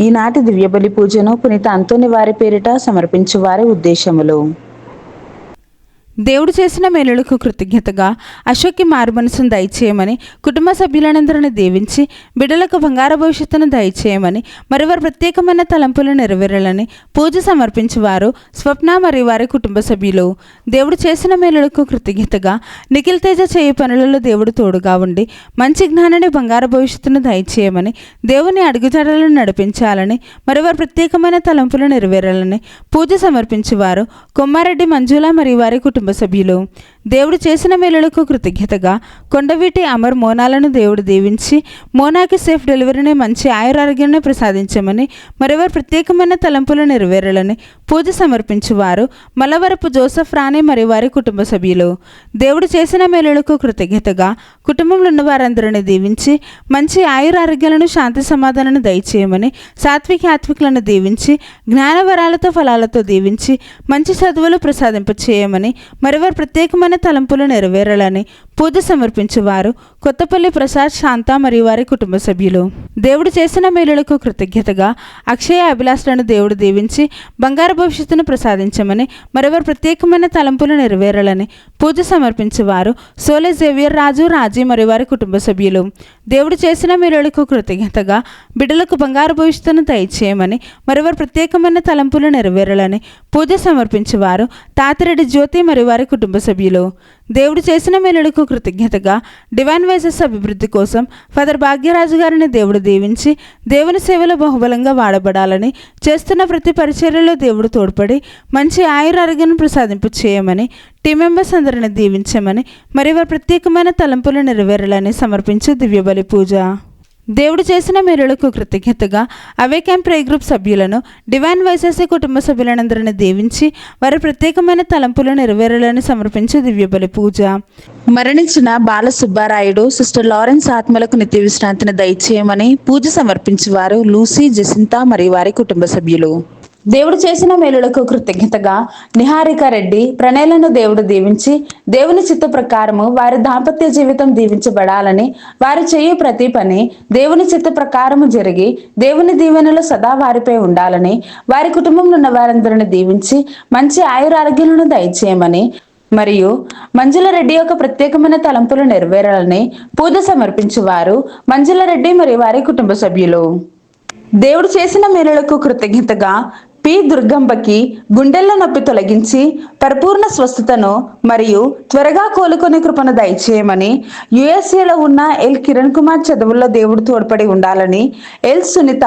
ఈనాటి దివ్యబలి పూజను పునీత అంతోని వారి పేరిట సమర్పించు వారి ఉద్దేశములు. దేవుడు చేసిన మేలులకు కృతజ్ఞతగా అశోక్కి మారు మనసును దయచేయమని, కుటుంబ సభ్యులందరినీ దీవించి బిడ్డలకు బంగారు భవిష్యత్తును దయచేయమని, మరి వారి ప్రత్యేకమైన తలంపులు నెరవేరాలని పూజ సమర్పించేవారు స్వప్న మరియు వారి కుటుంబ సభ్యులు. దేవుడు చేసిన మేలులకు కృతజ్ఞతగా నిఖిల్ తేజ చేయ పనులలో దేవుడు తోడుగా ఉండి మంచి జ్ఞానాన్ని బంగారు భవిష్యత్తును దయచేయమని, దేవుని అడుగుజాడలను నడిపించాలని, మరి వారి ప్రత్యేకమైన తలంపులు నెరవేరాలని పూజ సమర్పించేవారు కొమ్మారెడ్డి మంజుల మరియు వారి కుటుంబ సభ్యులు. దేవుడు చేసిన మేలులకు కృతజ్ఞతగా కొండవీటి అమర్ మోనాలను దేవుడు దీవించి మోనాకి సేఫ్ డెలివరీని మంచి ఆయురారోగ్యాన్ని ప్రసాదించమని, మరి వారి ప్రత్యేకమైన తలంపులు నెరవేరాలని పూజ సమర్పించేవారు మలవరపు జోసఫ్ రాణి మరియు వారి కుటుంబ సభ్యులు. దేవుడు చేసిన మేలులకు కృతజ్ఞతగా కుటుంబంలో ఉన్న వారందరినీ దీవించి మంచి ఆయురారోగ్యాలను శాంతి సమాధానాన్ని దయచేయమని, సాత్విక ఆత్వికులను దీవించి జ్ఞానవరాలతో ఫలాలతో దీవించి మంచి చదువులు ప్రసాదింపచేయమని, మరి వారి ప్రత్యేకమైన తలంపులు నెరవేరాలని పూజ సమర్పించేవారు కొత్తపల్లి ప్రసాద్ శాంత మరియు వారి కుటుంబ సభ్యులు. దేవుడు చేసిన మేలులకు కృతజ్ఞతగా అక్షయ అభిలాషలను దేవుడు దీవించి బంగారు భవిష్యత్తును ప్రసాదించమని, మరి వారి ప్రత్యేకమైన తలంపులు నెరవేరాలని పూజ సమర్పించేవారు సోలే జేవియర్ రాజు రాజీ మరియు వారి కుటుంబ సభ్యులు. దేవుడు చేసిన మేలులకు కృతజ్ఞతగా బిడ్డలకు బంగారు భవిష్యత్తును దయచేయమని, మరి వారి ప్రత్యేకమైన తలంపులు నెరవేరాలని పూజ సమర్పించేవారు తాతిరెడ్డి జ్యోతి మరియు వారి కుటుంబ సభ్యులు. దేవుడు చేసిన మేలులకు కృతజ్ఞతగా డివైన్ వైసెస్ అభివృద్ధి కోసం ఫాదర్ భాగ్యరాజు గారిని దేవుడు దీవించి దేవుని సేవలో బహుబలంగా వాడబడాలని, చేస్తున్న ప్రతి పరిచర్యలో దేవుడు తోడ్పడి మంచి ఆయురారోగ్యాన్ని ప్రసాదింపు చేయమని, టీం మెంబర్స్ అందరిని దీవించమని, మరి వారి ప్రత్యేకమైన తలంపులు నెరవేరాలని సమర్పించే దివ్యబలి పూజ. దేవుడు చేసిన మేలులకు కృతజ్ఞతగా అవేకాన్ ప్రే గ్రూప్ సభ్యులను డివైన్ వైసెస్ కుటుంబ సభ్యులందరినీ దీవించి వారి ప్రత్యేకమైన తలంపులు నెరవేరాలని సమర్పించే దివ్యబలి పూజ. మరణించిన బాల సుబ్బారాయుడు సిస్టర్ లారెన్స్ ఆత్మలకు నిత్య విశ్రాంతిని దయచేయమని పూజ సమర్పించేవారు లూసీ జసింత మరియు వారి కుటుంబ సభ్యులు. దేవుడు చేసిన మేలులకు కృతజ్ఞతగా నిహారిక రెడ్డి ప్రణయలను దేవుడు దీవించి దేవుని చిత్త ప్రకారము వారి దాంపత్య జీవితం దీవించబడాలని, వారు చేయు ప్రతి పని దేవుని చిత్త ప్రకారము జరిగి దేవుని దీవెనలు సదా వారిపై ఉండాలని, వారి కుటుంబంలో ఉన్న వారందరిని దీవించి మంచి ఆయురారోగ్యాలను దయచేయమని, మరియు మంజుల రెడ్డి యొక్క ప్రత్యేకమైన తలంపులు నెరవేరాలని పూజ సమర్పించేవారు మంజుల రెడ్డి మరియు వారి కుటుంబ సభ్యులు. దేవుడు చేసిన మేలులకు కృతజ్ఞతగా పి దుర్గంబకి గుండెల్లో నొప్పి తొలగించి పరిపూర్ణ స్వస్థతను మరియు త్వరగా కోలుకునే కృపను దయచేయమని, యుఎస్ఏలో ఉన్న ఎల్ కిరణ్ కుమార్ చదువుల్లో దేవుడు తోడ్పడి ఉండాలని, ఎల్ సునీత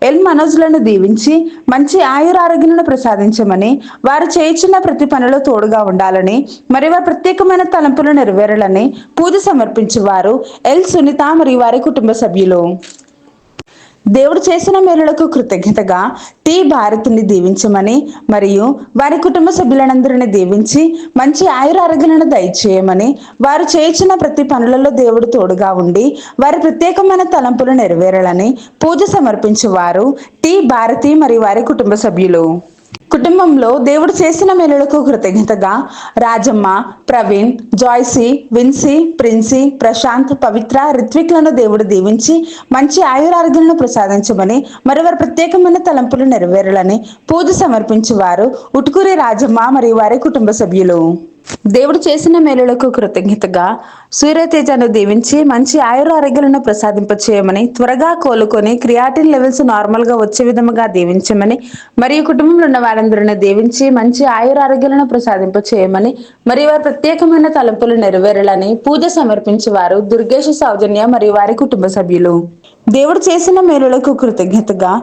ఎల్ మనోజ్లను దీవించి మంచి ఆయురారోగ్యాలను ప్రసాదించమని, వారు చేయించిన ప్రతి పనిలో తోడుగా ఉండాలని, మరి వారి ప్రత్యేకమైన తలంపులు నెరవేరాలని పూజ సమర్పించేవారు ఎల్ సునీత మరియు వారి కుటుంబ సభ్యులు. దేవుడు చేసిన మేలులకు కృతజ్ఞతగా టి భారతిని దీవించమని, మరియు వారి కుటుంబ సభ్యులందరినీ దీవించి మంచి ఆయురారోగ్యాలను దయచేయమని, వారు చేయించిన ప్రతి పనులలో దేవుడు తోడుగా ఉండి వారి ప్రత్యేకమైన తలంపులు నెరవేరాలని పూజ సమర్పించేవారు టి భారతి మరియు వారి కుటుంబ సభ్యులు. కుటుంబంలో దేవుడు చేసిన మేలులకు కృతజ్ఞతగా రాజమ్మ, ప్రవీణ్, జాయ్సీ, విన్సీ, ప్రిన్సీ, ప్రశాంత్, పవిత్ర, రిత్విక్లను దేవుడు దీవించి మంచి ఆయురారోగ్యాలను ప్రసాదించమని, మరి వారి ప్రత్యేకమైన తలంపులు నెరవేరాలని పూజ సమర్పించేవారు ఉటుకూరి రాజమ్మ మరియు వారి కుటుంబ సభ్యులు. దేవుడు చేసిన మేలులకు కృతజ్ఞతగా సూర్యతేజను దీవించి మంచి ఆయురారోగ్యాలను ప్రసాదింపచేయమని, త్వరగా కోలుకొని క్రియాటిన్ లెవెల్స్ నార్మల్ గా వచ్చే విధముగా దీవించమని, మరియు కుటుంబంలో ఉన్న వారందరిని దీవించి మంచి ఆయురారోగ్యాలను ప్రసాదింపచేయమని, మరియు వారి ప్రత్యేకమైన తలంపులు నెరవేరాలని పూజ సమర్పించేవారు దుర్గేష్ సౌజన్య మరియు వారి కుటుంబ సభ్యులు. దేవుడు చేసిన మేలులకు కృతజ్ఞతగా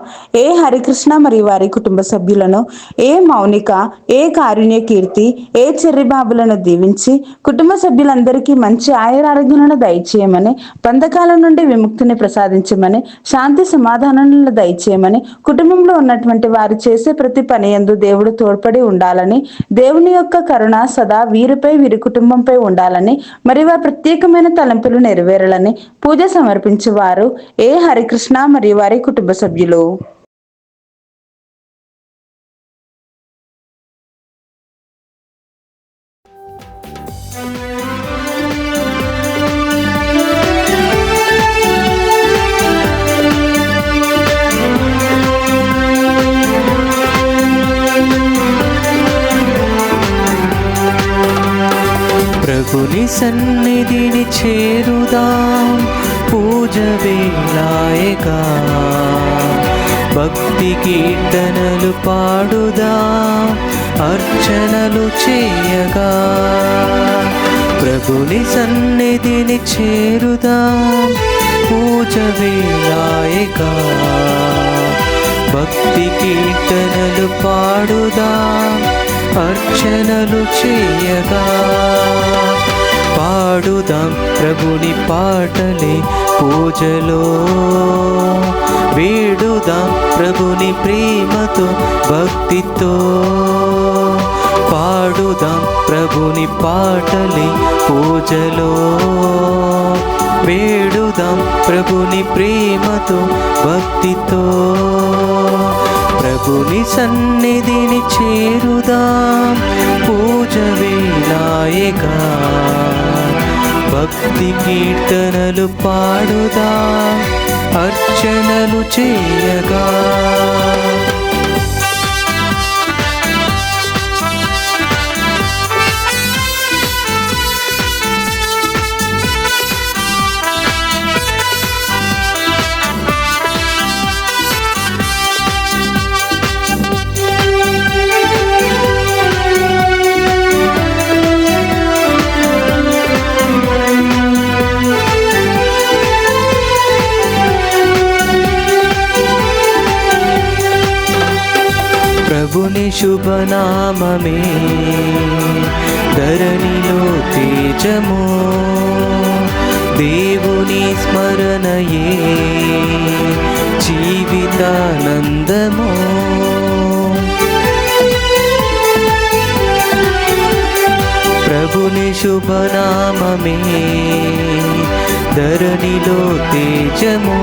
ఏ హరికృష్ణ మరియు వారి కుటుంబ సభ్యులను, ఏ మౌనిక, ఏ కారుణ్య కీర్తి, ఏ చెర్రిబాబులను దీవించి కుటుంబ సభ్యులందరికీ మంచి ఆయురారోగ్యాలను దయచేయమని, బంధకాల నుండి విముక్తిని ప్రసాదించమని, శాంతి సమాధానాలను దయచేయమని, కుటుంబంలో ఉన్నటువంటి వారు చేసే ప్రతి పని యందు దేవుడు తోడ్పడి ఉండాలని, దేవుని యొక్క కరుణ సదా వీరిపై వీరి కుటుంబంపై ఉండాలని, మరి వారి ప్రత్యేకమైన తలంపులు నెరవేరాలని పూజ సమర్పించేవారు ఏ హరికృష్ణ మరియు వారి కుటుంబ సభ్యులు. ప్రభుని సన్నిధిని చేరుదాం, పూజ వేళాయగా భక్తి కీర్తనలు పాడుదాం, అర్చనలు చేయగా. ప్రభుని సన్నిధిని చేరుదాం, పూజ వేళాయగా భక్తి కీర్తనలు పాడుదాం, అర్చనలు చేయగా. పాడుదాం ప్రభుని పాటలే పూజలో, వేడుదాం ప్రభుని ప్రేమతో భక్తితో. పాడుదాం ప్రభుని పాటలే పూజలో, వేడుదాం ప్రభుని ప్రేమతో భక్తితో. ప్రభుని సన్నిధిని చేరుదాం, పూజ వేళాయగా భక్తి కీర్తనలు పాడుదాం, అర్చనలు చేయగా. ప్రభుని శుభనామమే ధరణిలో తేజము, దేవుని స్మరణయే జీవితానందము. ప్రభుని శుభనామమే ధరణిలో తేజము,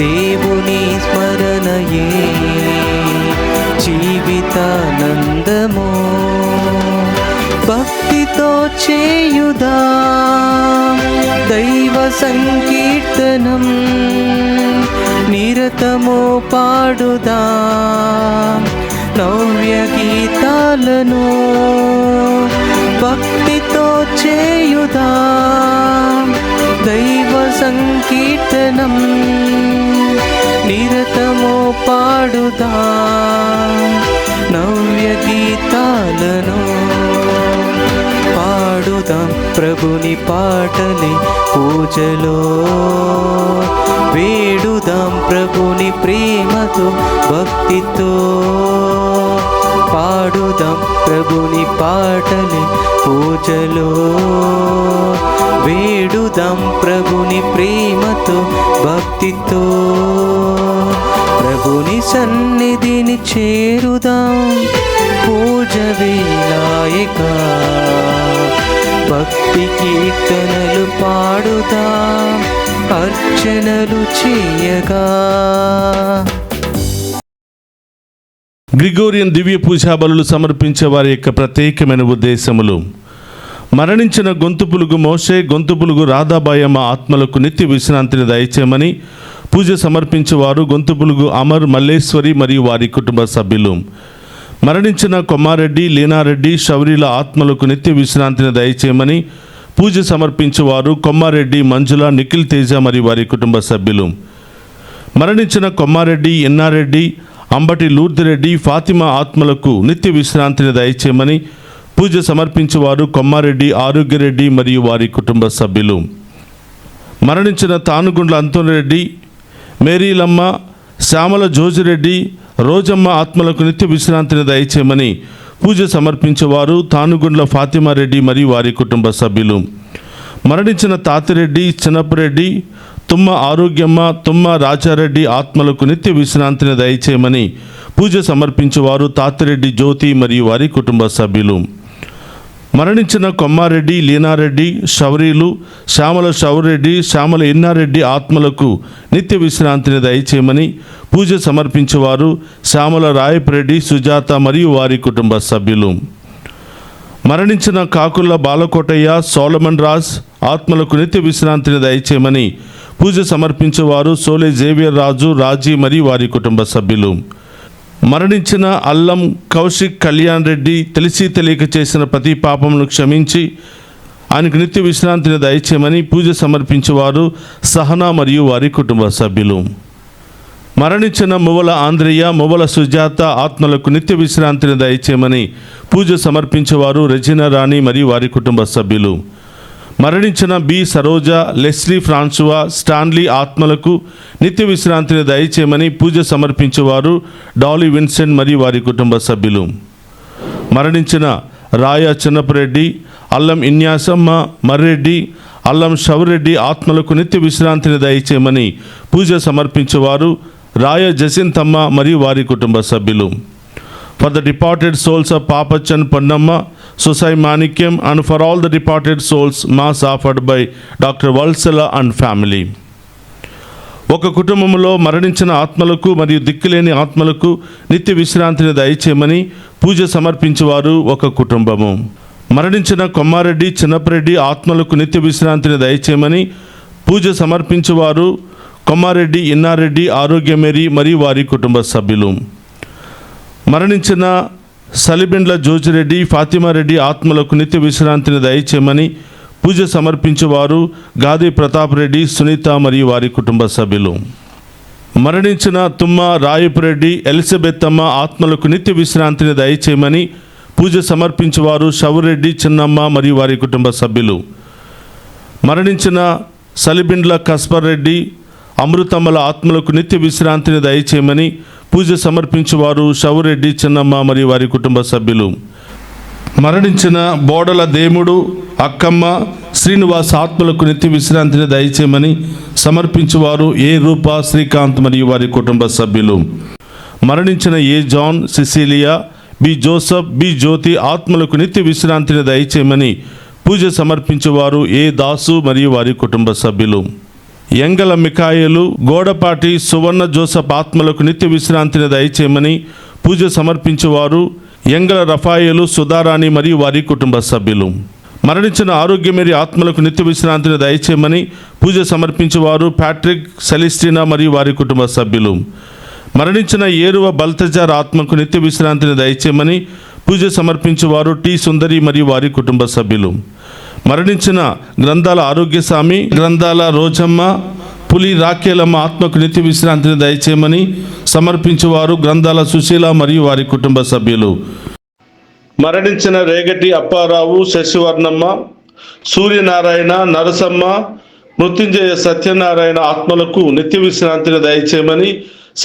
దేవుని స్మరణయే జీవితానందము. భక్తితో చేయుదాం దైవ సంకీర్తనం, నిరతము పాడుదాం నవ్య గీతాలను. భక్తితో చేయుదాం దైవ సంకీర్తనం, నిరతము పాడుదాం నవ్య గీతాలను. పాడుదాం ప్రభుని పాటలే పూజలో, వేడుదాం ప్రభుని ప్రేమతో భక్తితో. పాడుదాం ప్రభుని పాటలే పూజలో, వేడుదాం ప్రభుని ప్రేమతో భక్తితో. ప్రభుని సన్నిధిని చేరుదాం, పూజ వేళాయగా భక్తి కీర్తనలు పాడుదాం, అర్చనలు చేయగా. గ్రిగోరియన్ దివ్య పూజా బలులు సమర్పించే వారి యొక్క ప్రత్యేకమైన ఉద్దేశములు: మరణించిన గొంతు పులుగు మోషే, గొంతు పులుగు రాధాబాయమ్మ ఆత్మలకు నిత్య విశ్రాంతిని దయచేయమని పూజ సమర్పించేవారు గొంతు పులుగు అమర్, మల్లేశ్వరి మరియు వారి కుటుంబ సభ్యులు. మరణించిన కొమ్మారెడ్డి, లీనారెడ్డి, శౌరీల ఆత్మలకు నిత్య విశ్రాంతిని దయచేయమని పూజ సమర్పించేవారు కొమ్మారెడ్డి మంజుల, నిఖిల్ తేజ మరియు వారి కుటుంబ సభ్యులు. మరణించిన కొమ్మారెడ్డి, ఎన్నారెడ్డి, అంబటి లూర్దిరెడ్డి, ఫాతిమా ఆత్మలకు నిత్య విశ్రాంతిని దయచేయమని పూజ సమర్పించేవారు కొమ్మారెడ్డి, ఆరోగ్యరెడ్డి మరియు వారి కుటుంబ సభ్యులు. మరణించిన తానుగుండ్ల అంతోనిరెడ్డి, మేరీలమ్మ, శ్యామల జోజిరెడ్డి, రోజమ్మ ఆత్మలకు నిత్య విశ్రాంతిని దయచేయమని పూజ సమర్పించేవారు తానుగుండ్ల ఫాతిమారెడ్డి మరియు వారి కుటుంబ సభ్యులు. మరణించిన తాతిరెడ్డి, చిన్నప్పరెడ్డి, తుమ్మ ఆరోగ్యమ్మ, తుమ్మ రాజారెడ్డి ఆత్మలకు నిత్య విశ్రాంతిని దయచేయమని పూజ సమర్పించేవారు తాతిరెడ్డి జ్యోతి మరియు వారి కుటుంబ సభ్యులు. మరణించిన కొమ్మారెడ్డి, లీనారెడ్డి, శౌరీలు, శ్యామల శౌరెడ్డి, శ్యామల ఎన్నారెడ్డి ఆత్మలకు నిత్య విశ్రాంతిని దయచేయమని పూజ సమర్పించేవారు శ్యామల రాయపరెడ్డి, సుజాత మరియు వారి కుటుంబ సభ్యులు. మరణించిన కాకుల బాలకోటయ్య, సోలమన్ రాజ్ ఆత్మలకు నిత్య విశ్రాంతిని దయచేయమని పూజ సమర్పించేవారు సోలే జేవియర్ రాజు, రాజీ మరియు వారి కుటుంబ సభ్యులు. మరణించిన అల్లం కౌశిక్ కళ్యాణ్ రెడ్డి తెలిసి తెలియక చేసిన ప్రతి పాపమును క్షమించి ఆయనకు నిత్య విశ్రాంతిని దయచేయమని పూజ సమర్పించేవారు సహనా మరియు వారి కుటుంబ సభ్యులు. మరణించిన మువ్వల ఆంధ్రయ్య, మువ్వల సుజాత ఆత్మలకు నిత్య విశ్రాంతిని దయచేయమని పూజ సమర్పించేవారు రెజినా రాణి మరియు వారి కుటుంబ సభ్యులు. మరణించిన బి సరోజ, లెస్లీ ఫ్రాన్సువా, స్టాన్లీ ఆత్మలకు నిత్య విశ్రాంతిని దయచేయమని పూజ సమర్పించేవారు డాలీ విన్సెంట్ మరియు వారి కుటుంబ సభ్యులు. మరణించిన రాయ చిన్నపరెడ్డి, అల్లం ఇన్యాసమ్మ మర్రెడ్డి, అల్లం షవరెడ్డి ఆత్మలకు నిత్య విశ్రాంతిని దయచేయమని పూజ సమర్పించేవారు రాయ జసింతమ్మ మరియు వారి కుటుంబ సభ్యులు. For the departed souls of Papachan Pannamma, Sosai Manikyam, and for all the departed souls, Mass offered by Dr. Valsala and family. ఒక కుటుంబంలో మరణించిన ఆత్మలకు మరియు దిక్కులేని ఆత్మలకు నిత్య విశ్రాంతిని దయచేయమని పూజ సమర్పించేవారు ఒక కుటుంబము. మరణించిన కొమ్మారెడ్డి, చిన్నపరెడ్డి ఆత్మలకు నిత్య విశ్రాంతిని దయచేయమని పూజ సమర్పించేవారు కొమ్మారెడ్డి, ఇన్నారెడ్డి, ఆరోగ్యమేరి మరియు వారి కుటుంబ సభ్యులు. మరణించిన సలిబెండ్ల జోజిరెడ్డి, ఫాతిమారెడ్డి ఆత్మలకు నిత్య విశ్రాంతిని దయచేయమని పూజ సమర్పించేవారు గాది ప్రతాప్ రెడ్డి, సునీత మరియు వారి కుటుంబ సభ్యులు. మరణించిన తుమ్మ రాయపురెడ్డి, ఎలిజబెత్తమ్మ ఆత్మలకు నిత్య విశ్రాంతిని దయచేయమని పూజ సమర్పించేవారు షవురెడ్డి, చిన్నమ్మ మరియు వారి కుటుంబ సభ్యులు. మరణించిన సలిబిండ్ల కస్పర్ రెడ్డి, అమృతమ్మల ఆత్మలకు నిత్య విశ్రాంతిని దయచేయమని పూజ సమర్పించేవారు షవురెడ్డి, చిన్నమ్మ మరియు వారి కుటుంబ సభ్యులు. మరణించిన బోడల దేముడు, అక్కమ్మ, శ్రీనివాస్ ఆత్మలకు నిత్య విశ్రాంతిని దయచేయమని సమర్పించేవారు ఏ రూప, శ్రీకాంత్ మరియు వారి కుటుంబ సభ్యులు. మరణించిన A John, Cecilia, B Joseph, B Jyothi ఆత్మలకు నిత్య విశ్రాంతిని దయచేయమని పూజ సమర్పించేవారు ఏ దాసు మరియు వారి కుటుంబ సభ్యులు. ఎంగల మికాయలు, గోడపాటి సువర్ణ జోసఫ్ ఆత్మలకు నిత్య విశ్రాంతిని దయచేయమని పూజ సమర్పించేవారు ఎంగల రఫాయేలు, సుధారాణి మరియు వారి కుటుంబ సభ్యులు. మరణించిన ఆరోగ్యమేరి ఆత్మలకు నిత్య విశ్రాంతిని దయచేయమని పూజ సమర్పించేవారు ప్యాట్రిక్, సెలిస్టినా మరియు వారి కుటుంబ సభ్యులు. మరణించిన ఏరువ బల్తజార్ ఆత్మకు నిత్య విశ్రాంతిని దయచేయమని పూజ సమర్పించేవారు టి సుందరి మరియు వారి కుటుంబ సభ్యులు. మరణించిన గ్రంథాల ఆరోగ్యస్వామి, గ్రంథాల రోజమ్మ, పులి రాకేలమ్మ ఆత్మకు నిత్య విశ్రాంతిని దయచేయమని సమర్పించేవారు గ్రంథాల సుశీల మరియు వారి కుటుంబ సభ్యులు. మరణించిన రేగటి అప్పారావు, శశివర్ణమ్మ, సూర్యనారాయణ, నరసమ్మ, మృత్యుంజయ సత్యనారాయణ ఆత్మలకు నిత్య విశ్రాంతిని దయచేయమని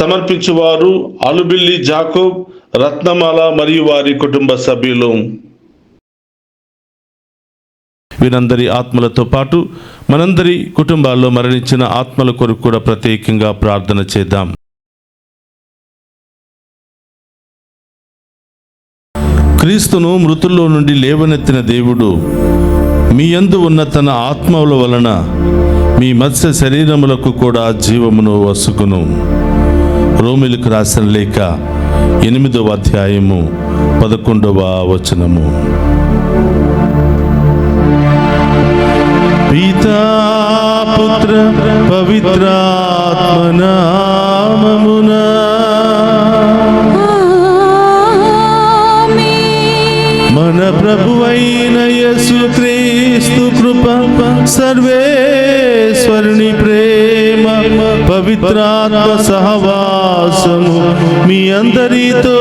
సమర్పించేవారు అలుబిల్లి జాకోబ్, రత్నమాల మరియు వారి కుటుంబ సభ్యులు. వీరందరి ఆత్మలతో పాటు మనందరి కుటుంబాల్లో మరణించిన ఆత్మల కొరకు కూడా ప్రత్యేకంగా ప్రార్థన చేద్దాం. క్రీస్తును మృతుల్లో నుండి లేవనెత్తిన దేవుడు మీ యందు ఉన్న తన ఆత్మల వలన మీ మత్స్య శరీరములకు కూడా జీవమును వసుకును. రోమిలకు రాసిన లేఖ 8వ అధ్యాయము 11వ వచనము. పితా పుత్ర పవిత్రాత్మ నామమునా మన ప్రభువైన యేసుక్రీస్తు కృప, సర్వేశ్వరుని ప్రేమ, పవిత్రాత్మ సహవాసము మీ అందరితో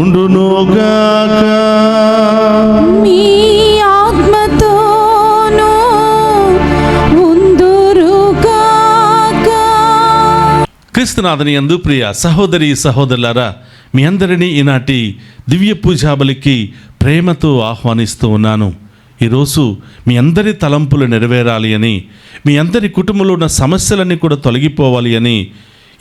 ఉండునుగాక. క్రీస్తునాథుని యందు ప్రియ సహోదరి సహోదరులారా, మీ అందరినీ ఈనాటి దివ్య పూజాబలికి ప్రేమతో ఆహ్వానిస్తూ ఉన్నాను. ఈరోజు మీ అందరి తలంపులు నెరవేరాలి అని, మీ అందరి కుటుంబంలో ఉన్న సమస్యలన్నీ కూడా తొలగిపోవాలి అని,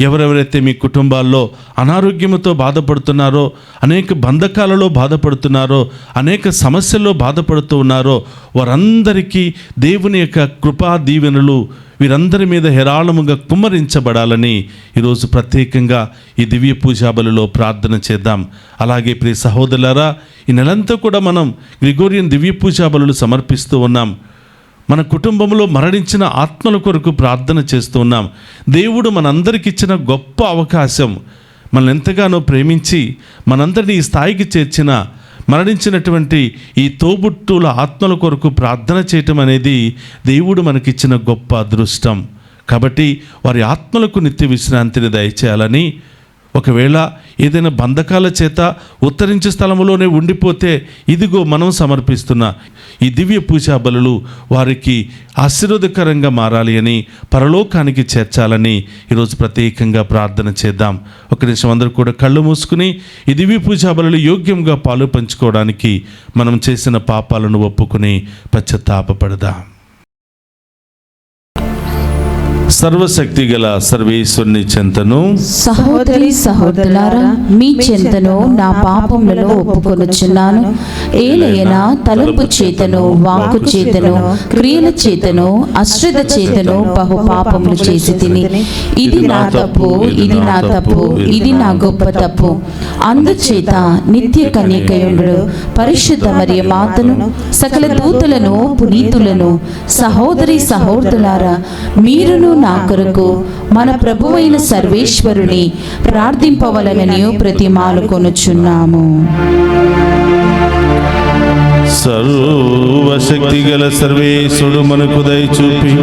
ఎవరెవరైతే మీ కుటుంబాల్లో అనారోగ్యంతో బాధపడుతున్నారో, అనేక బంధకాలలో బాధపడుతున్నారో, అనేక సమస్యల్లో బాధపడుతూ ఉన్నారో వారందరికీ దేవుని యొక్క కృపా దీవెనలు వీరందరి మీద హేరాళముగా కుమ్మరించబడాలని ఈరోజు ప్రత్యేకంగా ఈ దివ్య పూజాబలిలో ప్రార్థన చేద్దాం. అలాగే ప్రియ సహోదరులారా, ఈ నెలంతా కూడా మనం గ్రిగోరియన్ దివ్య పూజాబలులు సమర్పిస్తూ ఉన్నాం. మన కుటుంబంలో మరణించిన ఆత్మల కొరకు ప్రార్థన చేస్తూ ఉన్నాం. దేవుడు మనందరికి ఇచ్చిన గొప్ప అవకాశం, మనల్ని ఎంతగానో ప్రేమించి మనందరినీ ఈ స్థాయికి చేర్చిన మరణించినటువంటి ఈ తోబుట్టుల ఆత్మల కొరకు ప్రార్థన చేయటం అనేది దేవుడు మనకిచ్చిన గొప్ప అదృష్టం. కాబట్టి వారి ఆత్మలకు నిత్య విశ్రాంతిని దయచేయాలని, ఒకవేళ ఏదైనా బంధకాల చేత ఉత్తరించే స్థలంలోనే ఉండిపోతే ఇదిగో మనం సమర్పిస్తున్న ఈ దివ్య పూజా బలులు వారికి ఆశీర్వాదకరంగా మారాలి అని, పరలోకానికి చేర్చాలని ఈరోజు ప్రత్యేకంగా ప్రార్థన చేద్దాం. ఒక నిమిషం అందరూ కూడా కళ్ళు మూసుకుని ఈ దివ్య పూజా బలులు యోగ్యంగా పాలు పంచుకోవడానికి మనం చేసిన పాపాలను ఒప్పుకుని పశ్చాత్తాపపడదాం. సర్వశక్తి గల సర్వేశ్వరుని చెంతను, సహోదరి సహోదరులారా, మీ చెంతను నా పాపములలో ఒప్పుకొనుచున్నాను. ఏలైనా తలంపు చేతను, వాక్కు చేతను, క్రియల చేతను, అశ్రద్ధ చేతను బహు పాపములు చేసి తిని, ఇది నా తప్పు, ఇది నా తప్పు, ఇది నా గొప్ప తప్పు. అందుచేత నిత్య కన్యకయుండు పరిశుద్ధ మరియ మాతను, సకల దూతలను, పునీతులను, సహోదరి సహోదరులారా, మీరును నా కొరకు మన ప్రభువైన సర్వేశ్వరుని ప్రార్థింపవలనని ప్రతిమాలు కొనుచున్నాము. సర్వశక్తి గల సర్వేశ్వరుడు మనకు దయచూపి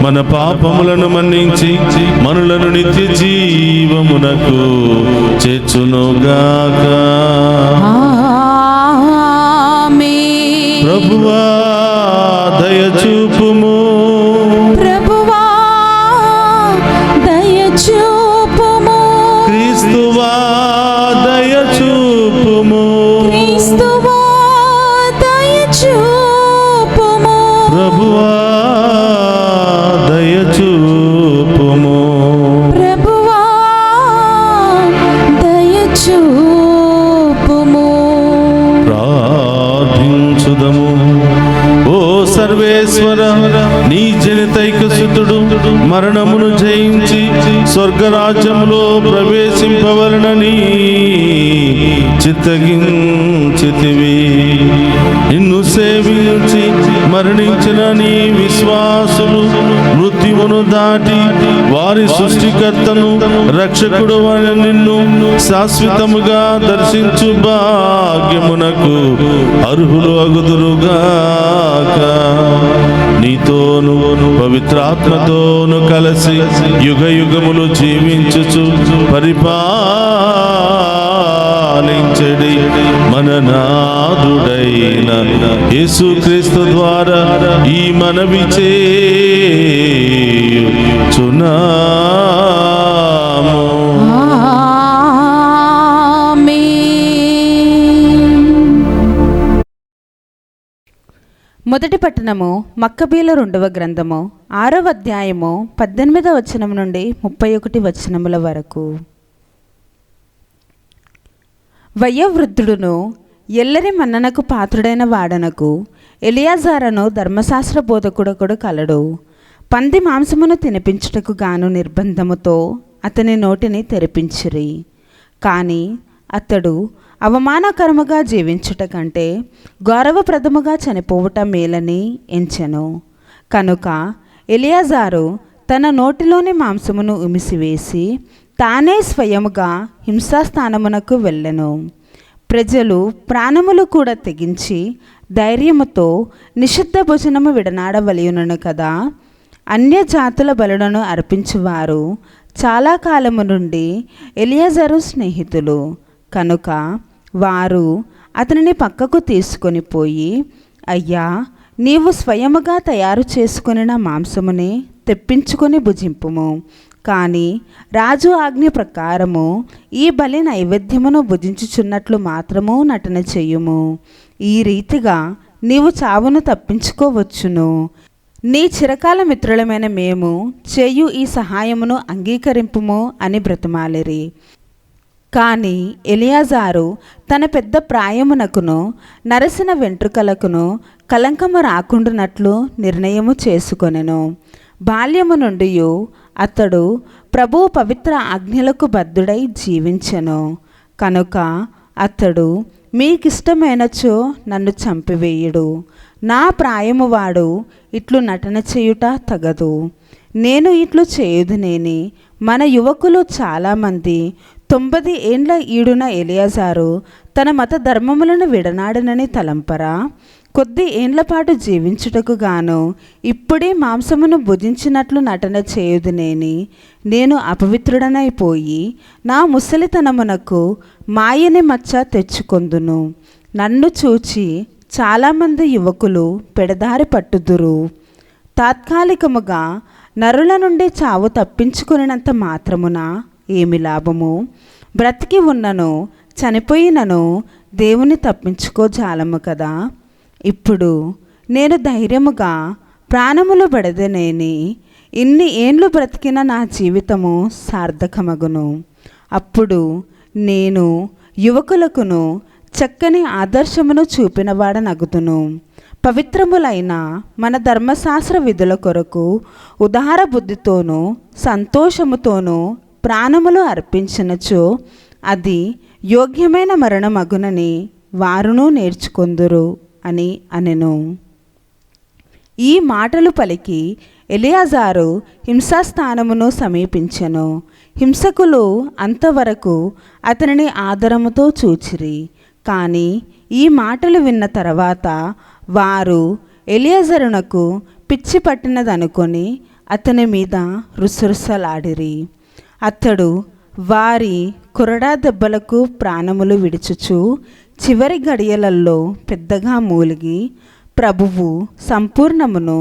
మన పాపములను మన్నించి మనులను నిత్య జీవమునకు చేర్చునుగాక. ఆమేన్. ప్రభువా దయచూపుము, క్రీస్తువా దయచూపుము, ప్రభువా దయచూపుము, ప్రార్థించుదము. ఓ సర్వేశ్వర, నీ జనితైక సుతుడు మరణమును జయించి స్వర్గరాజ్యములో ప్రవేశింపవలనని చిత్తగించితివి. నిన్ను సేవించి మరణించిన నీ విశ్వాసులు మృత్యువును దాటి వారి సృష్టికర్తను రక్షకుడు అని నిన్ను శాశ్వతముగా దర్శించు భాగ్యమునకు అర్హులు అగుదురుగాక. నీతోను పవిత్రాత్మతోను కలిసి యుగ యుగములు జీవించుచు పరిపాలించడి మన నాథుడైన యేసుక్రీస్తు ద్వారా ఈ మనవి చేయుచున్నాము. మొదటి పట్టణము మక్కబీల 2వ గ్రంథము 6వ అధ్యాయము 18వ వచనం నుండి 31 వచనముల వరకు. వయోవృద్ధుడును ఎల్లరి మన్ననకు పాత్రుడైన వాడనకు ఎలియాజారను ధర్మశాస్త్ర బోధకుడొకడు కలడు. పంది మాంసమును తినిపించుటకు గాను నిర్బంధముతో అతని నోటిని తెరిపించిరి. కానీ అతడు అవమానకరముగా జీవించుట కంటే గౌరవప్రదముగా చనిపోవుట మేలని ఎంచెను. కనుక ఎలియాజారు తన నోటిలోని మాంసమును ఉమిసివేసి తానే స్వయముగా హింసాస్థానమునకు వెళ్ళెను. ప్రజలు ప్రాణములు కూడా తెగించి ధైర్యముతో నిషిద్ధ భోజనము విడనాడవలయునను కదా. అన్యజాతుల బలులను అర్పించువారు చాలా కాలము నుండి ఎలియాజరు స్నేహితులు కనుక వారు అతనిని పక్కకు తీసుకొని పోయి, అయ్యా, నీవు స్వయముగా తయారు చేసుకొనిన మాంసముని తెప్పించుకొని భుజింపుము. కానీ రాజు ఆజ్ఞ ప్రకారము ఈ బలి నైవేద్యమును భుజించుచున్నట్లు మాత్రము నటన చెయ్యుము. ఈ రీతిగా నీవు చావును తప్పించుకోవచ్చును. నీ చిరకాల మిత్రులమైన మేము చేయు ఈ సహాయమును అంగీకరింపుము అని బ్రతిమాలిరి. కానీ ఎలియాజారు తన పెద్ద ప్రాయమునకును నరసిన వెంట్రుకలకును కలంకము రాకుండానట్లు నిర్ణయము చేసుకొనెను. బాల్యము నుండి అతడు ప్రభువు పవిత్ర ఆజ్ఞలకు బద్ధుడై జీవించెను. కనుక అతడు మీకిష్టమైనచో నన్ను చంపివేయుడు. నా ప్రాయము వాడు ఇట్లు నటన చేయుట తగదు. నేను ఇట్లు చేయుదునేని. మన యువకులు చాలామంది 90 ఏండ్ల ఈడున ఎలియాజారు తన మత ధర్మములను విడనాడనని తలంపరా? కొద్ది ఏండ్లపాటు జీవించుటకు గాను ఇప్పుడే మాంసమును భుజించినట్లు నటన చేయుదునేని. నేను అపవిత్రుడనైపోయి నా ముసలితనమునకు మాయని మచ్చ తెచ్చుకొందును. నన్ను చూచి చాలామంది యువకులు పెడదారి పట్టుదురు. తాత్కాలికముగా నరుల నుండి చావు తప్పించుకునేంత మాత్రమున ఏమి లాభము? బ్రతికి ఉన్నను చనిపోయినను దేవుని తప్పించుకోజాలము కదా. ఇప్పుడు నేను ధైర్యముగా ప్రాణములు బడదనేని. ఇన్ని ఏండ్లు బ్రతికిన నా జీవితము సార్థకమగును. అప్పుడు నేను యువకులకును చక్కని ఆదర్శమును చూపినవాడనగుదును. పవిత్రములైన మన ధర్మశాస్త్ర విధుల కొరకు ఉదార బుద్ధితోనూ సంతోషముతోనూ ప్రాణములు అర్పించినచో అది యోగ్యమైన మరణమగునని వారును నేర్చుకొందురు అని అనెను. ఈ మాటలు పలికి ఎలియాజారు హింసాస్థానమును సమీపించెను. హింసకులు అంతవరకు అతనిని ఆదరముతో చూచిరి. కానీ ఈ మాటలు విన్న తర్వాత వారు ఎలియాజరునకు పిచ్చి పట్టినదనుకొని అతని మీద రుసరుసలాడిరి. అతడు వారి కొరడా దెబ్బలకు ప్రాణములు విడుచుచు చివరి గడియలల్లో పెద్దగా మూలిగి, ప్రభువు సంపూర్ణమును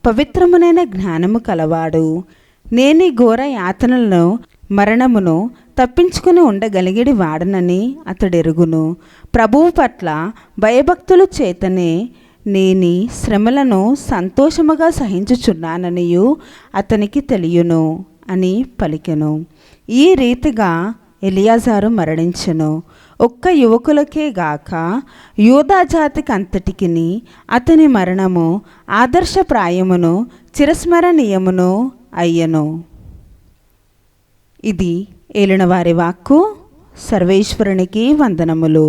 పవిత్రమునైన జ్ఞానము కలవాడు, నేనీ ఘోర యాతనలను మరణమును తప్పించుకుని ఉండగలిగిడి వాడనని అతడెరుగును. ప్రభువు పట్ల భయభక్తులు చేతనే నేనీ శ్రమలను సంతోషముగా సహించుచున్నాననియు అతనికి తెలియను అని పలికెను. ఈ రీతిగా ఎలియాజారు మరణించెను. ఒక్క యువకులకే గాక యూదా జాతికి అంతటికిని అతని మరణము ఆదర్శప్రాయమును చిరస్మరణీయమును అయ్యను. ఇది ఏలినవారి వాక్కు. సర్వేశ్వరునికి వందనములు.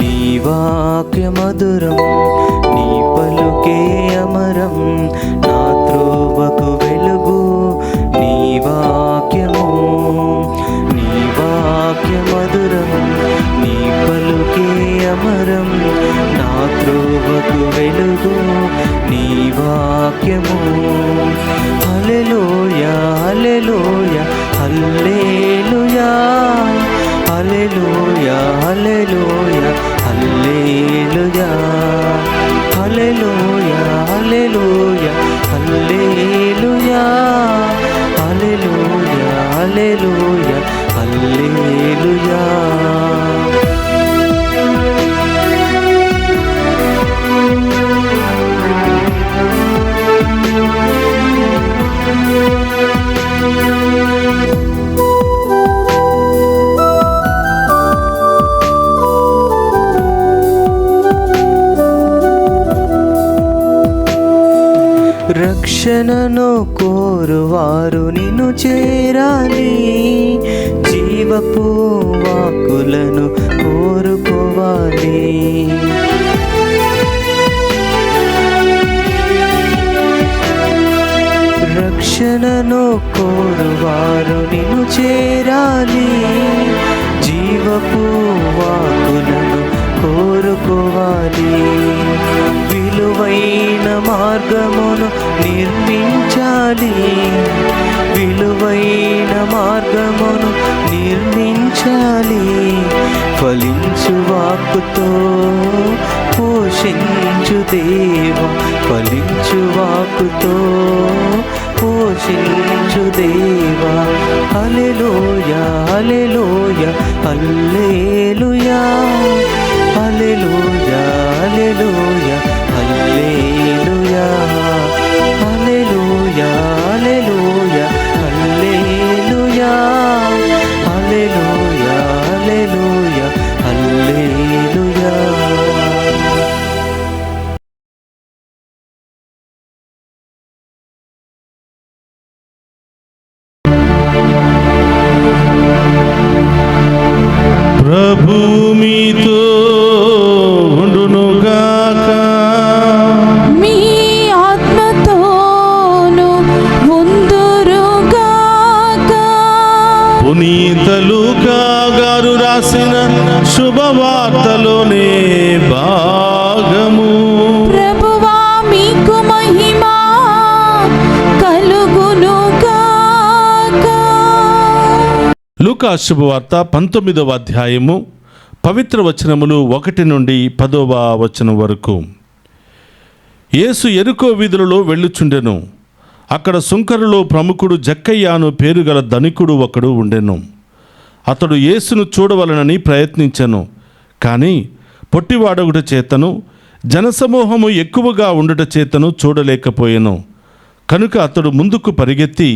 నీ వాక్యమధురం, నీ పలుకే అమరం, నా త్రోవకు వెలుగు నీ వాక్యము. నీ వాక్యమధురం, నీ పలుకే అమరం, నా త్రోవకు వెలుగు నీ వాక్యము. హల్లెలూయా హల్లెలూయా హల్లెలూయా హల్లెలూయా హల్లెలూయా హల్లెలూయా హల్లెలూయా హల్లెలూయా హల్లెలూయా హల్లెలూయా హల్లెలూయా హల్లెలూయా. రక్షణను కోరువారు నిన్ను చేరాలి, జీవపు వాక్కులను కోరుకోవాలి. రక్షణను కోరువారు నిన్ను చేరాలి, జీవపు వాక్కులను కోరుకోవాలి. విలువైన మార్గమును నిర్మించాలి, విలువైన మార్గమును నిర్మించాలి. ఫలించు వాక్కుతో పోషించు దేవా, ఫలించు వాక్కుతో పోషించు దేవా. హల్లెలూయా హల్లెలూయా హల్లెలూయా హల్లెలూయా హల్లెలూయా హల్లెలూయా హల్లెలూయా హల్లెలూయా హల్లెలూయా హల్లెలూయా హల్లెలూయా హల్లెలూయా. ప్రభు మీతో ఉండునుగాక. మీ ఆత్మతోను ఉందురుగాక. పునీత లూకా గారు రాసిన శుభవార్తలోనే భాగము. ప్రభువా మీకు మహిమా కలుగునుగాక. లూకా శుభవార్త 19వ అధ్యాయము పవిత్ర వచనములు 1 నుండి 10వ వచనం వరకు. యేసు యెరికో వీధులలో వెళ్ళుచుండెను. అక్కడ సుంకరులో ప్రముఖుడు జక్కయ్యాను పేరుగల ధనికుడు ఒకడు ఉండెను. అతడు యేసును చూడవలనని ప్రయత్నించెను. కానీ పొట్టివాడొకట చేతను జనసమూహము ఎక్కువగా ఉండుట చేతను చూడలేకపోయెను. కనుక అతడు ముందుకు పరిగెత్తి